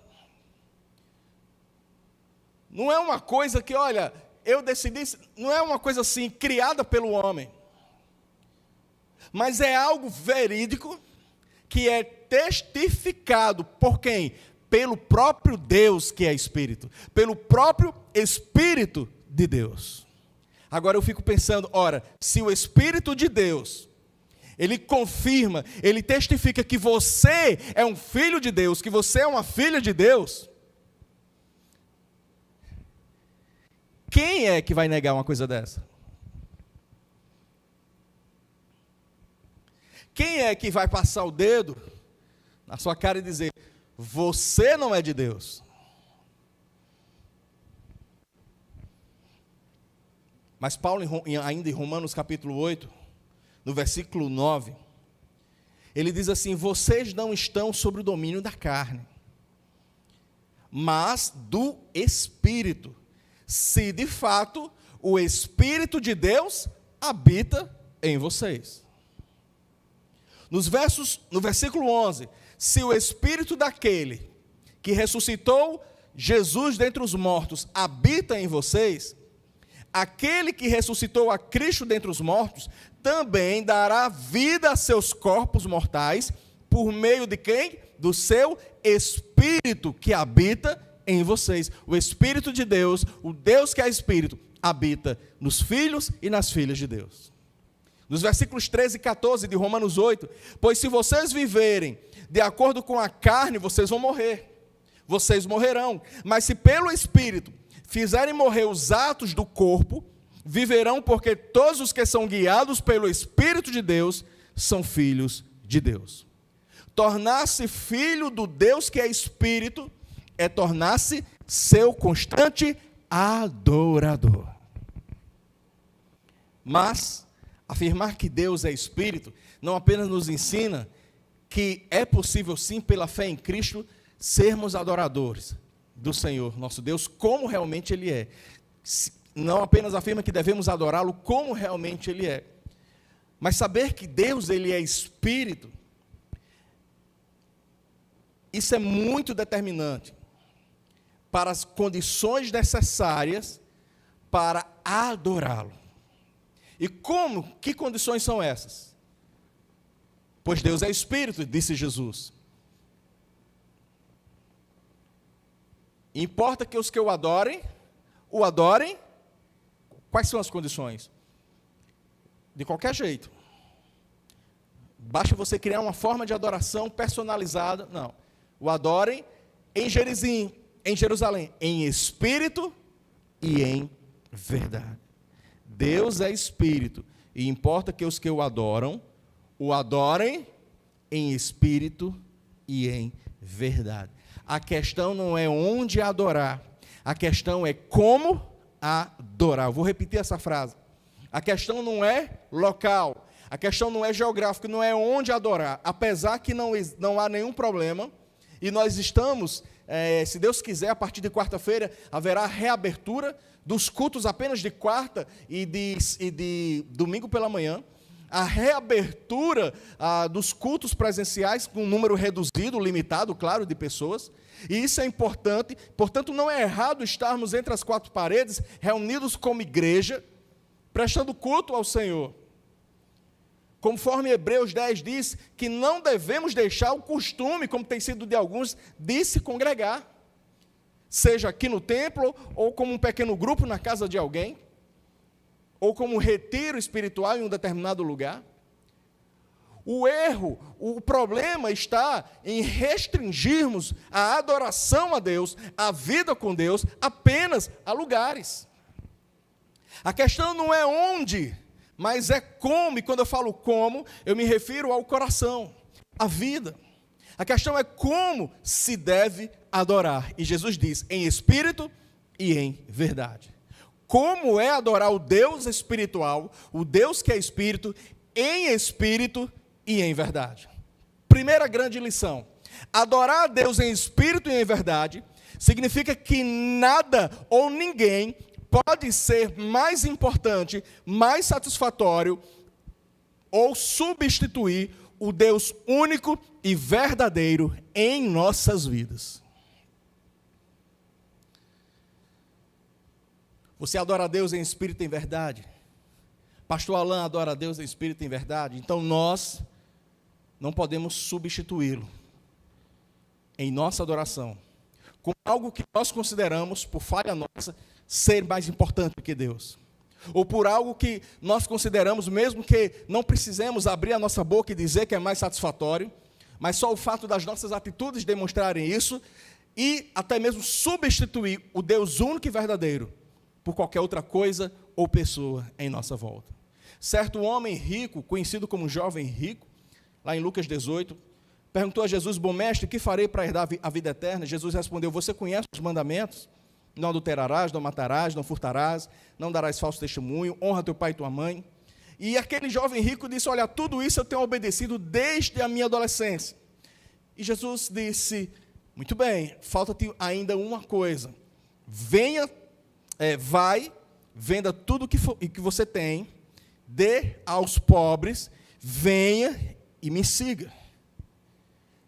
S3: Não é uma coisa que, olha, eu decidi, não é uma coisa assim, criada pelo homem. Mas é algo verídico, que é testificado por quem? Pelo próprio Deus que é Espírito. Pelo próprio Espírito de Deus. Agora eu fico pensando, ora, se o Espírito de Deus, ele confirma, ele testifica que você é um filho de Deus, que você é uma filha de Deus, quem é que vai negar uma coisa dessa? Quem é que vai passar o dedo na sua cara e dizer, você não é de Deus? Mas Paulo, ainda em Romanos capítulo 8, no versículo 9, ele diz assim, vocês não estão sob o domínio da carne, mas do Espírito, se de fato o Espírito de Deus habita em vocês. No versículo 11, se o Espírito daquele que ressuscitou Jesus dentre os mortos habita em vocês, aquele que ressuscitou a Cristo dentre os mortos, também dará vida a seus corpos mortais, por meio de quem? Do seu Espírito que habita em vocês. O Espírito de Deus, o Deus que é Espírito, habita nos filhos e nas filhas de Deus. Nos versículos 13 e 14 de Romanos 8, pois se vocês viverem de acordo com a carne, vocês vão morrer, vocês morrerão, mas se pelo Espírito fizerem morrer os atos do corpo, viverão, porque todos os que são guiados pelo Espírito de Deus são filhos de Deus. Tornar-se filho do Deus que é Espírito é tornar-se seu constante adorador. Mas afirmar que Deus é Espírito não apenas nos ensina que é possível sim, pela fé em Cristo, sermos adoradores do Senhor, nosso Deus, como realmente Ele é. Não apenas afirma que devemos adorá-lo como realmente Ele é, mas saber que Deus, Ele é Espírito, isso é muito determinante para as condições necessárias para adorá-lo. E como? Que condições são essas? Pois Deus é Espírito, disse Jesus. Importa que os que o adorem. Quais são as condições? De qualquer jeito. Basta você criar uma forma de adoração personalizada. Não. O adorem em Jerusalém, em espírito e em verdade. Deus é Espírito, e importa que os que o adorem em espírito e em verdade. A questão não é onde adorar, a questão é como adorar. Eu vou repetir essa frase. A questão não é local, a questão não é geográfica, não é onde adorar, apesar que não há nenhum problema, e nós estamos, se Deus quiser, a partir de quarta-feira, haverá reabertura dos cultos apenas de quarta e de domingo pela manhã, a reabertura dos cultos presenciais com um número reduzido, limitado, claro, de pessoas, e isso é importante. Portanto, não é errado estarmos entre as quatro paredes, reunidos como igreja, prestando culto ao Senhor. Conforme Hebreus 10 diz, que não devemos deixar o costume, como tem sido de alguns, de se congregar, seja aqui no templo, ou como um pequeno grupo na casa de alguém, ou como um retiro espiritual em um determinado lugar. O problema está em restringirmos a adoração a Deus, a vida com Deus, apenas a lugares. A questão não é onde, mas é como, e quando eu falo como, eu me refiro ao coração, à vida. A questão é como se deve adorar. E Jesus diz, em espírito e em verdade. Como é adorar o Deus espiritual, o Deus que é espírito, em espírito e em verdade. Primeira grande lição. Adorar a Deus em espírito e em verdade significa que nada ou ninguém pode ser mais importante, mais satisfatório ou substituir o Deus único e verdadeiro em nossas vidas. Você adora a Deus em espírito e em verdade? Pastor Alain adora a Deus em espírito e em verdade? Então nós não podemos substituí-lo em nossa adoração com algo que nós consideramos, por falha nossa, ser mais importante que Deus. Ou por algo que nós consideramos, mesmo que não precisemos abrir a nossa boca e dizer que é mais satisfatório, mas só o fato das nossas atitudes demonstrarem isso, e até mesmo substituir o Deus único e verdadeiro por qualquer outra coisa ou pessoa em nossa volta. Certo homem rico, conhecido como jovem rico, lá em Lucas 18, perguntou a Jesus, bom mestre, que farei para herdar a vida eterna? Jesus respondeu, você conhece os mandamentos? Não adulterarás, não matarás, não furtarás, não darás falso testemunho, honra teu pai e tua mãe. E aquele jovem rico disse, olha, tudo isso eu tenho obedecido desde a minha adolescência. E Jesus disse, muito bem, falta-te ainda uma coisa. Vai, venda tudo que você tem, dê aos pobres, venha e me siga.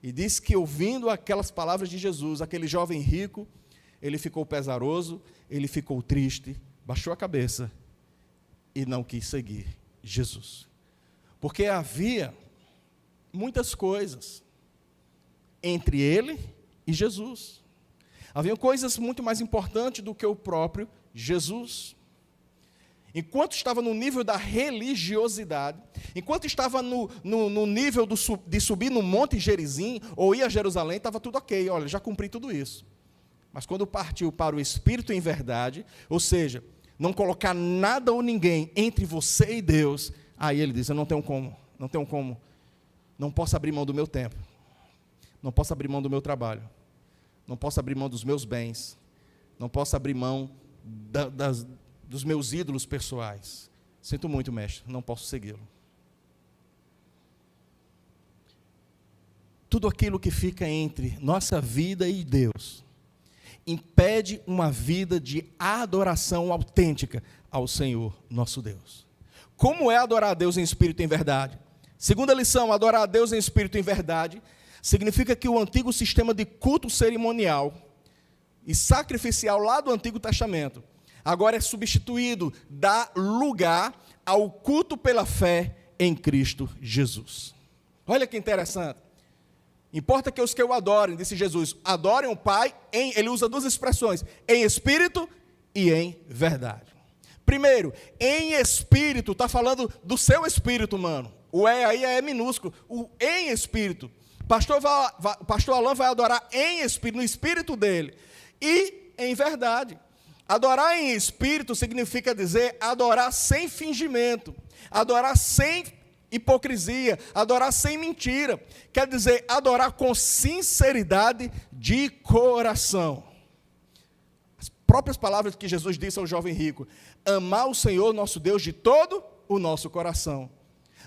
S3: E disse que ouvindo aquelas palavras de Jesus, aquele jovem rico, ele ficou pesaroso, ele ficou triste, baixou a cabeça e não quis seguir Jesus. Porque havia muitas coisas entre ele e Jesus. Havia coisas muito mais importantes do que o próprio Jesus. Enquanto estava no nível da religiosidade, enquanto estava no nível de subir no Monte Gerizim, ou ir a Jerusalém, estava tudo ok, olha, já cumpri tudo isso. Mas quando partiu para o Espírito em verdade, ou seja, não colocar nada ou ninguém entre você e Deus, aí ele diz, eu não tenho como, não posso abrir mão do meu tempo, não posso abrir mão do meu trabalho, não posso abrir mão dos meus bens, não posso abrir mão dos meus ídolos pessoais. Sinto muito, mestre, não posso segui-lo. Tudo aquilo que fica entre nossa vida e Deus impede uma vida de adoração autêntica ao Senhor, nosso Deus. Como é adorar a Deus em espírito e em verdade? Segunda lição, adorar a Deus em espírito e em verdade significa que o antigo sistema de culto cerimonial e sacrificial lá do Antigo Testamento agora é substituído, dá lugar ao culto pela fé em Cristo Jesus. Olha que interessante. Importa que os que o adorem, disse Jesus, adorem o Pai, ele usa duas expressões, em espírito e em verdade. Primeiro, em espírito, está falando do seu espírito humano. O aí é minúsculo. O em espírito. Pastor Alain vai adorar em espírito, no espírito dele. E em verdade. Adorar em espírito significa dizer adorar sem fingimento. Adorar sem hipocrisia. Adorar sem mentira. Quer dizer, adorar com sinceridade de coração. As próprias palavras que Jesus disse ao jovem rico. Amar o Senhor nosso Deus de todo o nosso coração.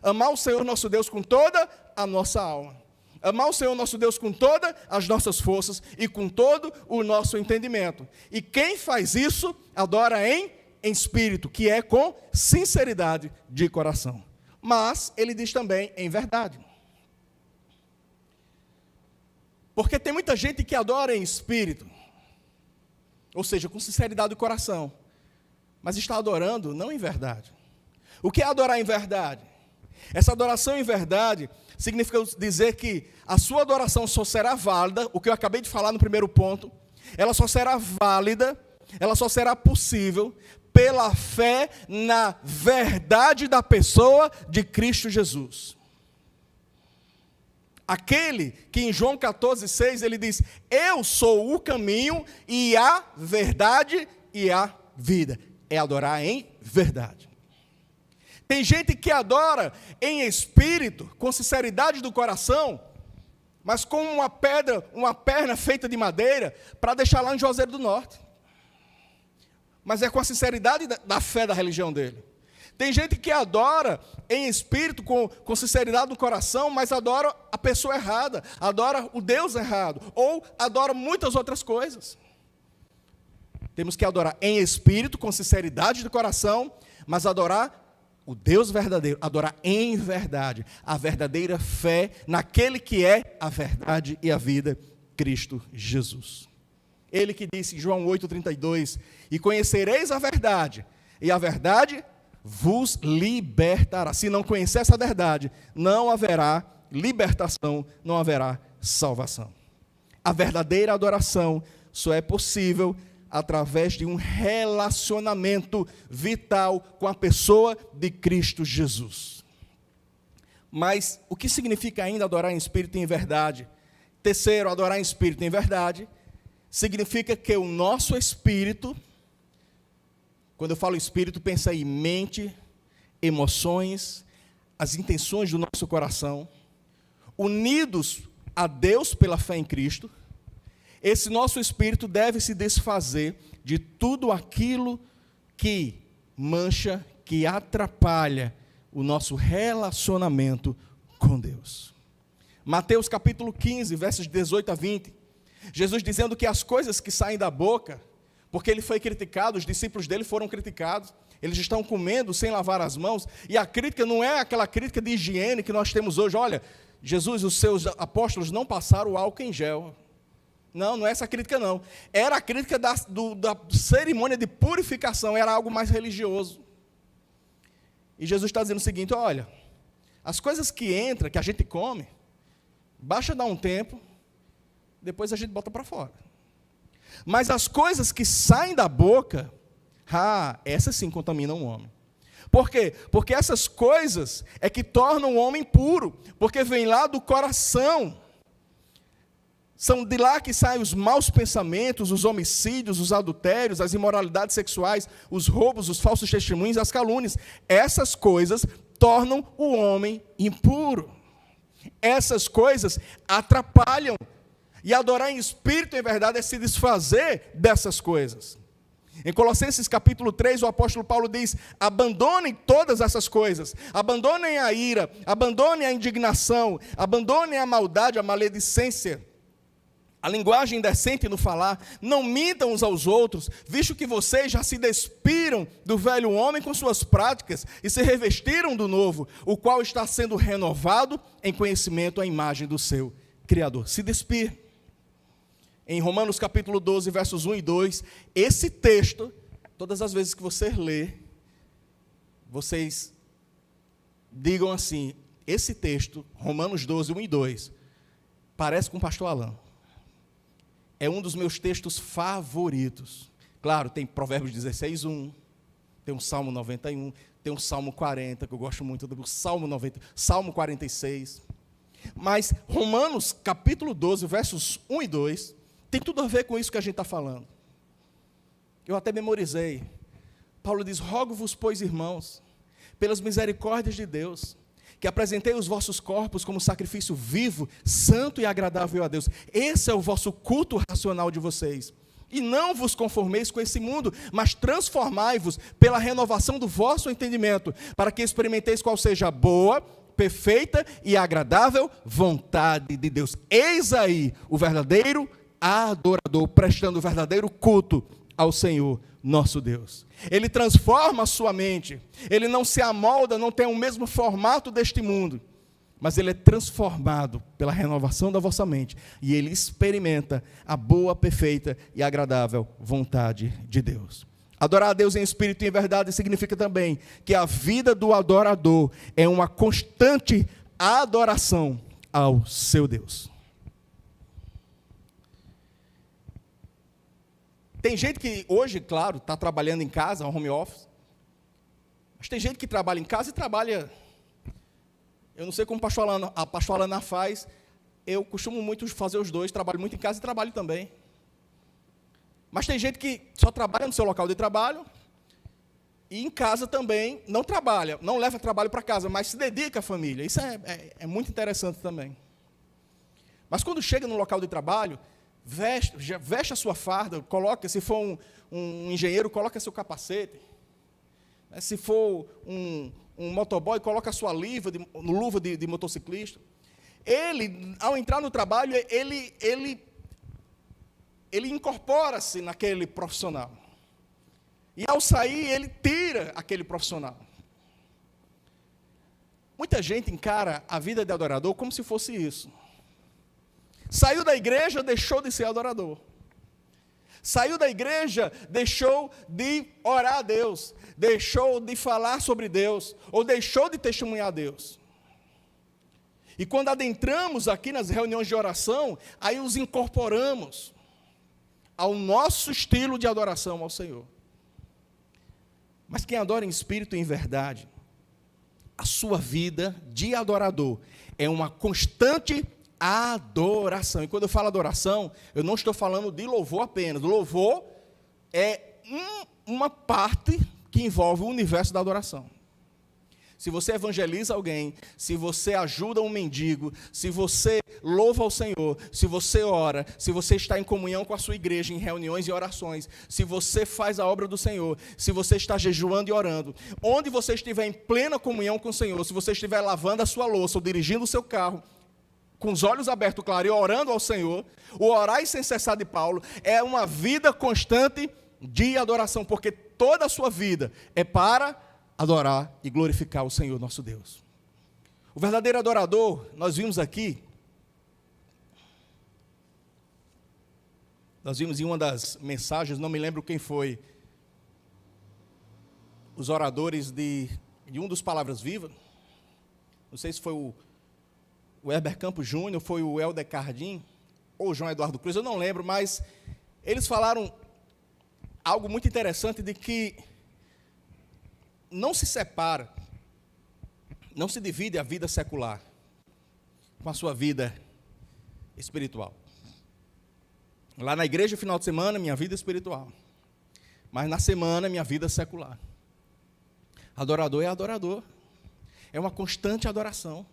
S3: Amar o Senhor nosso Deus com toda a nossa alma. Amar o Senhor nosso Deus com todas as nossas forças e com todo o nosso entendimento. E quem faz isso, adora em espírito, que é com sinceridade de coração. Mas ele diz também em verdade. Porque tem muita gente que adora em espírito, ou seja, com sinceridade do coração, mas está adorando não em verdade. O que é adorar em verdade? Essa adoração em verdade significa dizer que a sua adoração só será válida, o que eu acabei de falar no primeiro ponto, ela só será válida, ela só será possível pela fé na verdade da pessoa de Cristo Jesus. Aquele que em João 14,6 ele diz, eu sou o caminho e a verdade e a vida. É adorar em verdade. Tem gente que adora em espírito, com sinceridade do coração, mas com uma perna feita de madeira, para deixar lá em Juazeiro do Norte. Mas é com a sinceridade da fé da religião dele. Tem gente que adora em espírito, com sinceridade do coração, mas adora a pessoa errada, adora o Deus errado, ou adora muitas outras coisas. Temos que adorar em espírito, com sinceridade do coração, mas adorar o Deus verdadeiro, adorar em verdade, a verdadeira fé naquele que é a verdade e a vida, Cristo Jesus. Ele que disse em João 8,32, e conhecereis a verdade, e a verdade vos libertará. Se não conhecer essa verdade, não haverá libertação, não haverá salvação. A verdadeira adoração só é possível através de um relacionamento vital com a pessoa de Cristo Jesus. Mas o que significa ainda adorar em espírito e em verdade? Terceiro, adorar em espírito e em verdade significa que o nosso espírito, quando eu falo espírito, pensa em mente, emoções, as intenções do nosso coração, unidos a Deus pela fé em Cristo, esse nosso espírito deve se desfazer de tudo aquilo que mancha, que atrapalha o nosso relacionamento com Deus. Mateus capítulo 15, versos 18 a 20, Jesus dizendo que as coisas que saem da boca, porque ele foi criticado, os discípulos dele foram criticados, eles estão comendo sem lavar as mãos, e a crítica não é aquela crítica de higiene que nós temos hoje. Olha, Jesus e os seus apóstolos não passaram o álcool em gel. Não é essa crítica não. Era a crítica da cerimônia de purificação, era algo mais religioso. E Jesus está dizendo o seguinte, olha, as coisas que entram, que a gente come, basta dar um tempo, depois a gente bota para fora. Mas as coisas que saem da boca, essas sim contaminam o homem. Por quê? Porque essas coisas é que tornam o homem puro, porque vem lá do coração. São de lá que saem os maus pensamentos, os homicídios, os adultérios, as imoralidades sexuais, os roubos, os falsos testemunhos, as calúnias. Essas coisas tornam o homem impuro. Essas coisas atrapalham. E adorar em espírito e em verdade é se desfazer dessas coisas. Em Colossenses capítulo 3, o apóstolo Paulo diz, abandonem todas essas coisas, abandonem a ira, abandonem a indignação, abandonem a maldade, a maledicência, a linguagem indecente no falar, não mintam uns aos outros, visto que vocês já se despiram do velho homem com suas práticas e se revestiram do novo, o qual está sendo renovado em conhecimento à imagem do seu Criador. Se despir. Em Romanos capítulo 12, versos 1 e 2, esse texto todas as vezes que você lê, vocês digam assim, esse texto, Romanos 12, 1 e 2, parece com o pastor Alain. É um dos meus textos favoritos. Claro, tem Provérbios 16, 1, tem o Salmo 91, tem o Salmo 40, que eu gosto muito do Salmo 90, Salmo 46. Mas Romanos, capítulo 12, versos 1 e 2, tem tudo a ver com isso que a gente está falando. Eu até memorizei. Paulo diz, rogo-vos, pois, irmãos, pelas misericórdias de Deus, que apresentei os vossos corpos como sacrifício vivo, santo e agradável a Deus. Esse é o vosso culto racional de vocês. E não vos conformeis com esse mundo, mas transformai-vos pela renovação do vosso entendimento, para que experimenteis qual seja a boa, perfeita e agradável vontade de Deus. Eis aí o verdadeiro adorador, prestando o verdadeiro culto ao Senhor nosso Deus. Ele transforma a sua mente, ele não se amolda, não tem o mesmo formato deste mundo, mas ele é transformado pela renovação da vossa mente, e ele experimenta a boa, perfeita e agradável vontade de Deus. Adorar a Deus em espírito e em verdade significa também que a vida do adorador é uma constante adoração ao seu Deus. Tem gente que hoje, claro, está trabalhando em casa, home office, mas tem gente que trabalha em casa e trabalha, eu não sei como a pastora Ana faz, eu costumo muito fazer os dois, trabalho muito em casa e trabalho também. Mas tem gente que só trabalha no seu local de trabalho e em casa também não trabalha, não leva trabalho para casa, mas se dedica à família. Isso é muito interessante também. Mas quando chega no local de trabalho, veste a sua farda, coloca, se for um engenheiro, coloca seu capacete. Se for um motoboy, coloca a sua luva de motociclista. Ele, ao entrar no trabalho, ele incorpora-se naquele profissional. E ao sair, ele tira aquele profissional. Muita gente encara a vida de adorador como se fosse isso. Saiu da igreja, deixou de ser adorador. Saiu da igreja, deixou de orar a Deus, deixou de falar sobre Deus, ou deixou de testemunhar a Deus. E quando adentramos aqui nas reuniões de oração, aí os incorporamos ao nosso estilo de adoração ao Senhor. Mas quem adora em espírito e em verdade, a sua vida de adorador é uma constante adoração. E quando eu falo adoração, eu não estou falando de louvor apenas. Louvor é uma parte que envolve o universo da adoração. Se você evangeliza alguém, se você ajuda um mendigo, se você louva ao Senhor, se você ora, se você está em comunhão com a sua igreja, em reuniões e orações, se você faz a obra do Senhor, se você está jejuando e orando, onde você estiver em plena comunhão com o Senhor, se você estiver lavando a sua louça ou dirigindo o seu carro, com os olhos abertos, claro, e orando ao Senhor, o orar sem cessar de Paulo é uma vida constante de adoração, porque toda a sua vida é para adorar e glorificar o Senhor nosso Deus. O verdadeiro adorador, nós vimos aqui, nós vimos em uma das mensagens, não me lembro quem foi, os oradores de um dos Palavras Vivas, não sei se foi o Heber Campos Júnior, foi o Helder Cardim, ou o João Eduardo Cruz, eu não lembro, mas eles falaram algo muito interessante de que não se separa, não se divide a vida secular com a sua vida espiritual. Lá na igreja, final de semana, minha vida espiritual. Mas na semana, minha vida secular. Adorador é adorador. É uma constante adoração.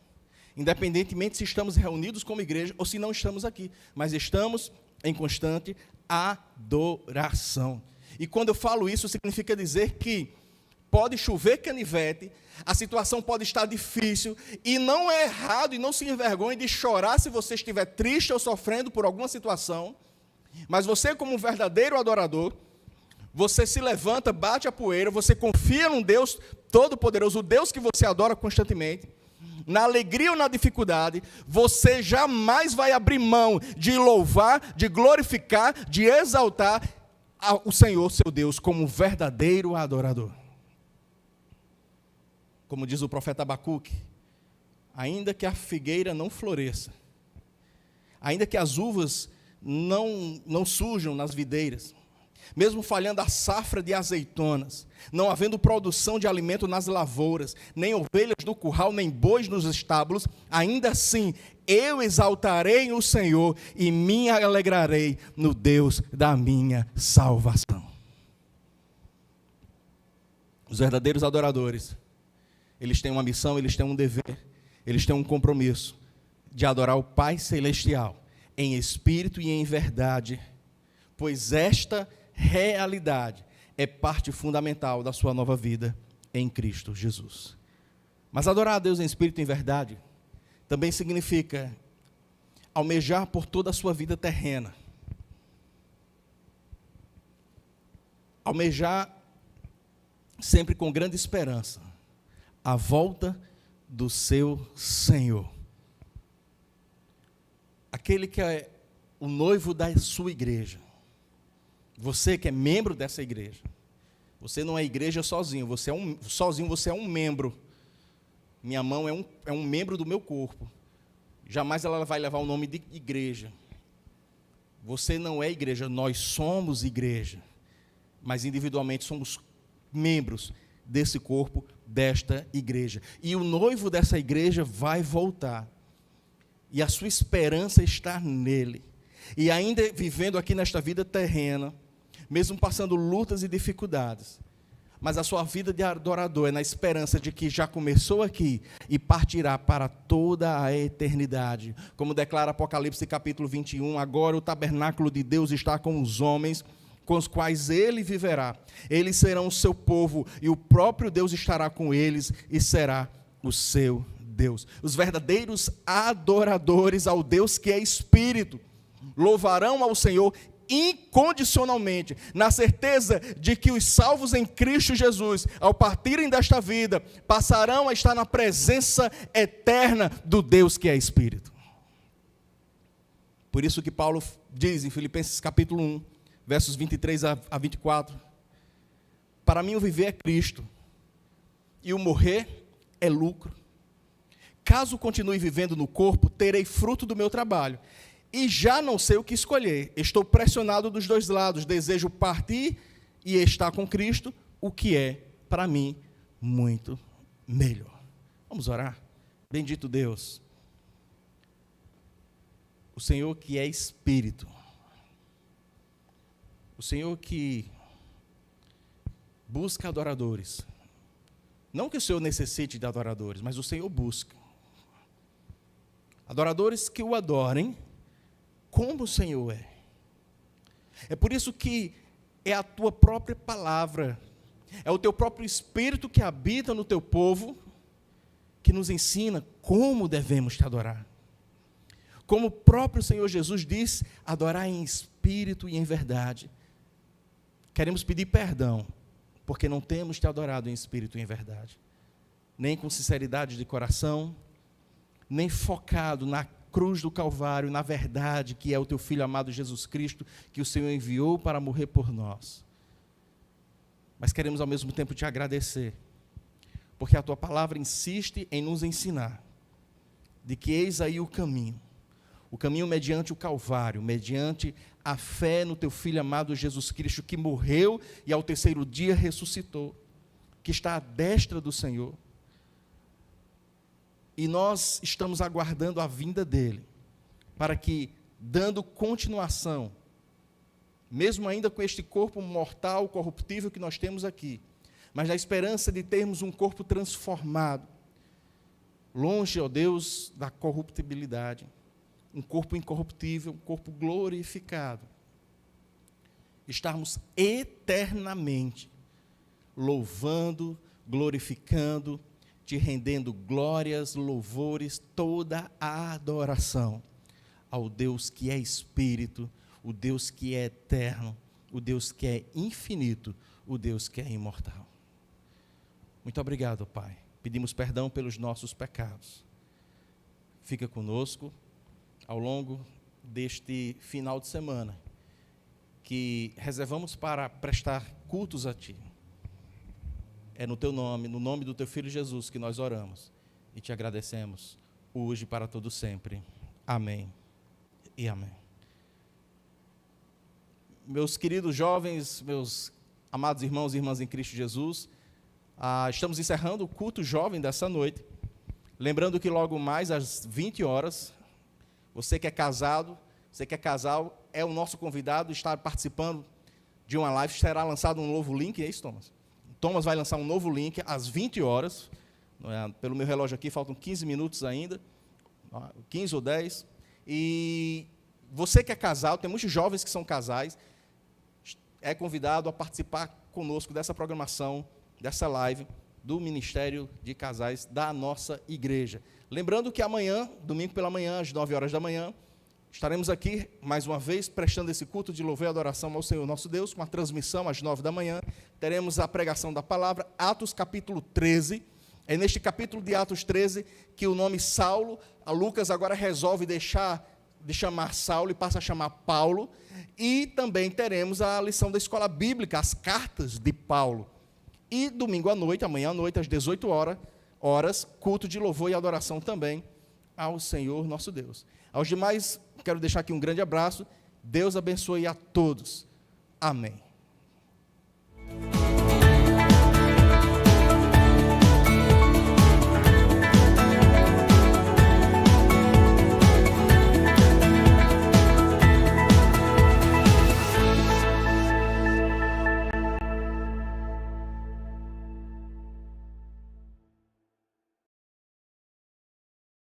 S3: Independentemente se estamos reunidos como igreja ou se não estamos aqui. Mas estamos em constante adoração. E quando eu falo isso, significa dizer que pode chover canivete, a situação pode estar difícil, e não é errado, e não se envergonhe de chorar se você estiver triste ou sofrendo por alguma situação, mas você, como um verdadeiro adorador, você se levanta, bate a poeira, você confia num Deus todo-poderoso, o Deus que você adora constantemente, na alegria ou na dificuldade, você jamais vai abrir mão de louvar, de glorificar, de exaltar o Senhor, seu Deus, como verdadeiro adorador. Como diz o profeta Abacuque, ainda que a figueira não floresça, ainda que as uvas não surjam nas videiras, mesmo falhando a safra de azeitonas, não havendo produção de alimento nas lavouras, nem ovelhas do curral, nem bois nos estábulos, ainda assim eu exaltarei o Senhor e me alegrarei no Deus da minha salvação. Os verdadeiros adoradores, eles têm uma missão, eles têm um dever, eles têm um compromisso de adorar o Pai Celestial em espírito e em verdade, pois esta realidade é parte fundamental da sua nova vida em Cristo Jesus. Mas adorar a Deus em espírito e em verdade também significa almejar por toda a sua vida terrena, almejar sempre com grande esperança a volta do seu Senhor, aquele que é o noivo da sua igreja. Você que é membro dessa igreja, você não é igreja sozinho, você é um membro. Minha mão é um membro do meu corpo. Jamais ela vai levar o nome de igreja. Você não é igreja, nós somos igreja, mas individualmente somos membros desse corpo, desta igreja. E o noivo dessa igreja vai voltar. E a sua esperança está nele. E ainda vivendo aqui nesta vida terrena, mesmo passando lutas e dificuldades, mas a sua vida de adorador é na esperança de que já começou aqui e partirá para toda a eternidade. Como declara Apocalipse capítulo 21, agora o tabernáculo de Deus está com os homens, com os quais ele viverá. Eles serão o seu povo e o próprio Deus estará com eles e será o seu Deus. Os verdadeiros adoradores ao Deus que é Espírito louvarão ao Senhor incondicionalmente, na certeza de que os salvos em Cristo Jesus, ao partirem desta vida, passarão a estar na presença eterna do Deus que é Espírito. Por isso que Paulo diz em Filipenses capítulo 1, versos 23 a 24, para mim o viver é Cristo, e o morrer é lucro. Caso continue vivendo no corpo, terei fruto do meu trabalho, e já não sei o que escolher. Estou pressionado dos dois lados, desejo partir e estar com Cristo, o que é, para mim, muito melhor. Vamos orar? Bendito Deus, o Senhor que é Espírito, o Senhor que busca adoradores, não que o Senhor necessite de adoradores, mas o Senhor busca adoradores que o adorem como o Senhor é. É por isso que é a tua própria palavra, é o teu próprio Espírito que habita no teu povo, que nos ensina como devemos te adorar. Como o próprio Senhor Jesus disse, adorar em espírito e em verdade. Queremos pedir perdão, porque não temos te adorado em espírito e em verdade, nem com sinceridade de coração, nem focado na cruz do Calvário, na verdade que é o teu Filho amado Jesus Cristo, que o Senhor enviou para morrer por nós. Mas queremos ao mesmo tempo te agradecer, porque a tua palavra insiste em nos ensinar, de que eis aí o caminho mediante o Calvário, mediante a fé no teu Filho amado Jesus Cristo, que morreu e ao terceiro dia ressuscitou, que está à destra do Senhor. E nós estamos aguardando a vinda dele, para que, dando continuação, mesmo ainda com este corpo mortal, corruptível que nós temos aqui, mas na esperança de termos um corpo transformado, longe, ó Deus, da corruptibilidade, um corpo incorruptível, um corpo glorificado, estarmos eternamente louvando, glorificando, te rendendo glórias, louvores, toda a adoração ao Deus que é Espírito, o Deus que é eterno, o Deus que é infinito, o Deus que é imortal. Muito obrigado, Pai. Pedimos perdão pelos nossos pecados. Fica conosco ao longo deste final de semana que reservamos para prestar cultos a Ti. É no Teu nome, no nome do Teu Filho Jesus, que nós oramos e Te agradecemos, hoje e para todo sempre. Amém e amém. Meus queridos jovens, meus amados irmãos e irmãs em Cristo Jesus, estamos encerrando o culto jovem dessa noite. Lembrando que logo mais às 20 horas, você que é casado, você que é casal, é o nosso convidado, está participando de uma live, será lançado um novo link, é isso, Thomas? Thomas vai lançar um novo link às 20 horas, pelo meu relógio aqui, faltam 15 minutos ainda, 15 ou 10, e você que é casal, tem muitos jovens que são casais, é convidado a participar conosco dessa programação, dessa live, do Ministério de Casais da nossa igreja. Lembrando que amanhã, domingo pela manhã, às 9 horas da manhã, estaremos aqui, mais uma vez, prestando esse culto de louvor e adoração ao Senhor nosso Deus, com a transmissão às 9 da manhã. Teremos a pregação da palavra, Atos capítulo 13. É neste capítulo de Atos 13 que o nome Saulo, a Lucas agora resolve deixar de chamar Saulo e passa a chamar Paulo. E também teremos a lição da escola bíblica, as cartas de Paulo. E domingo à noite, amanhã à noite, às 18 horas, culto de louvor e adoração também ao Senhor nosso Deus. Aos demais, quero deixar aqui um grande abraço. Deus abençoe a todos. Amém.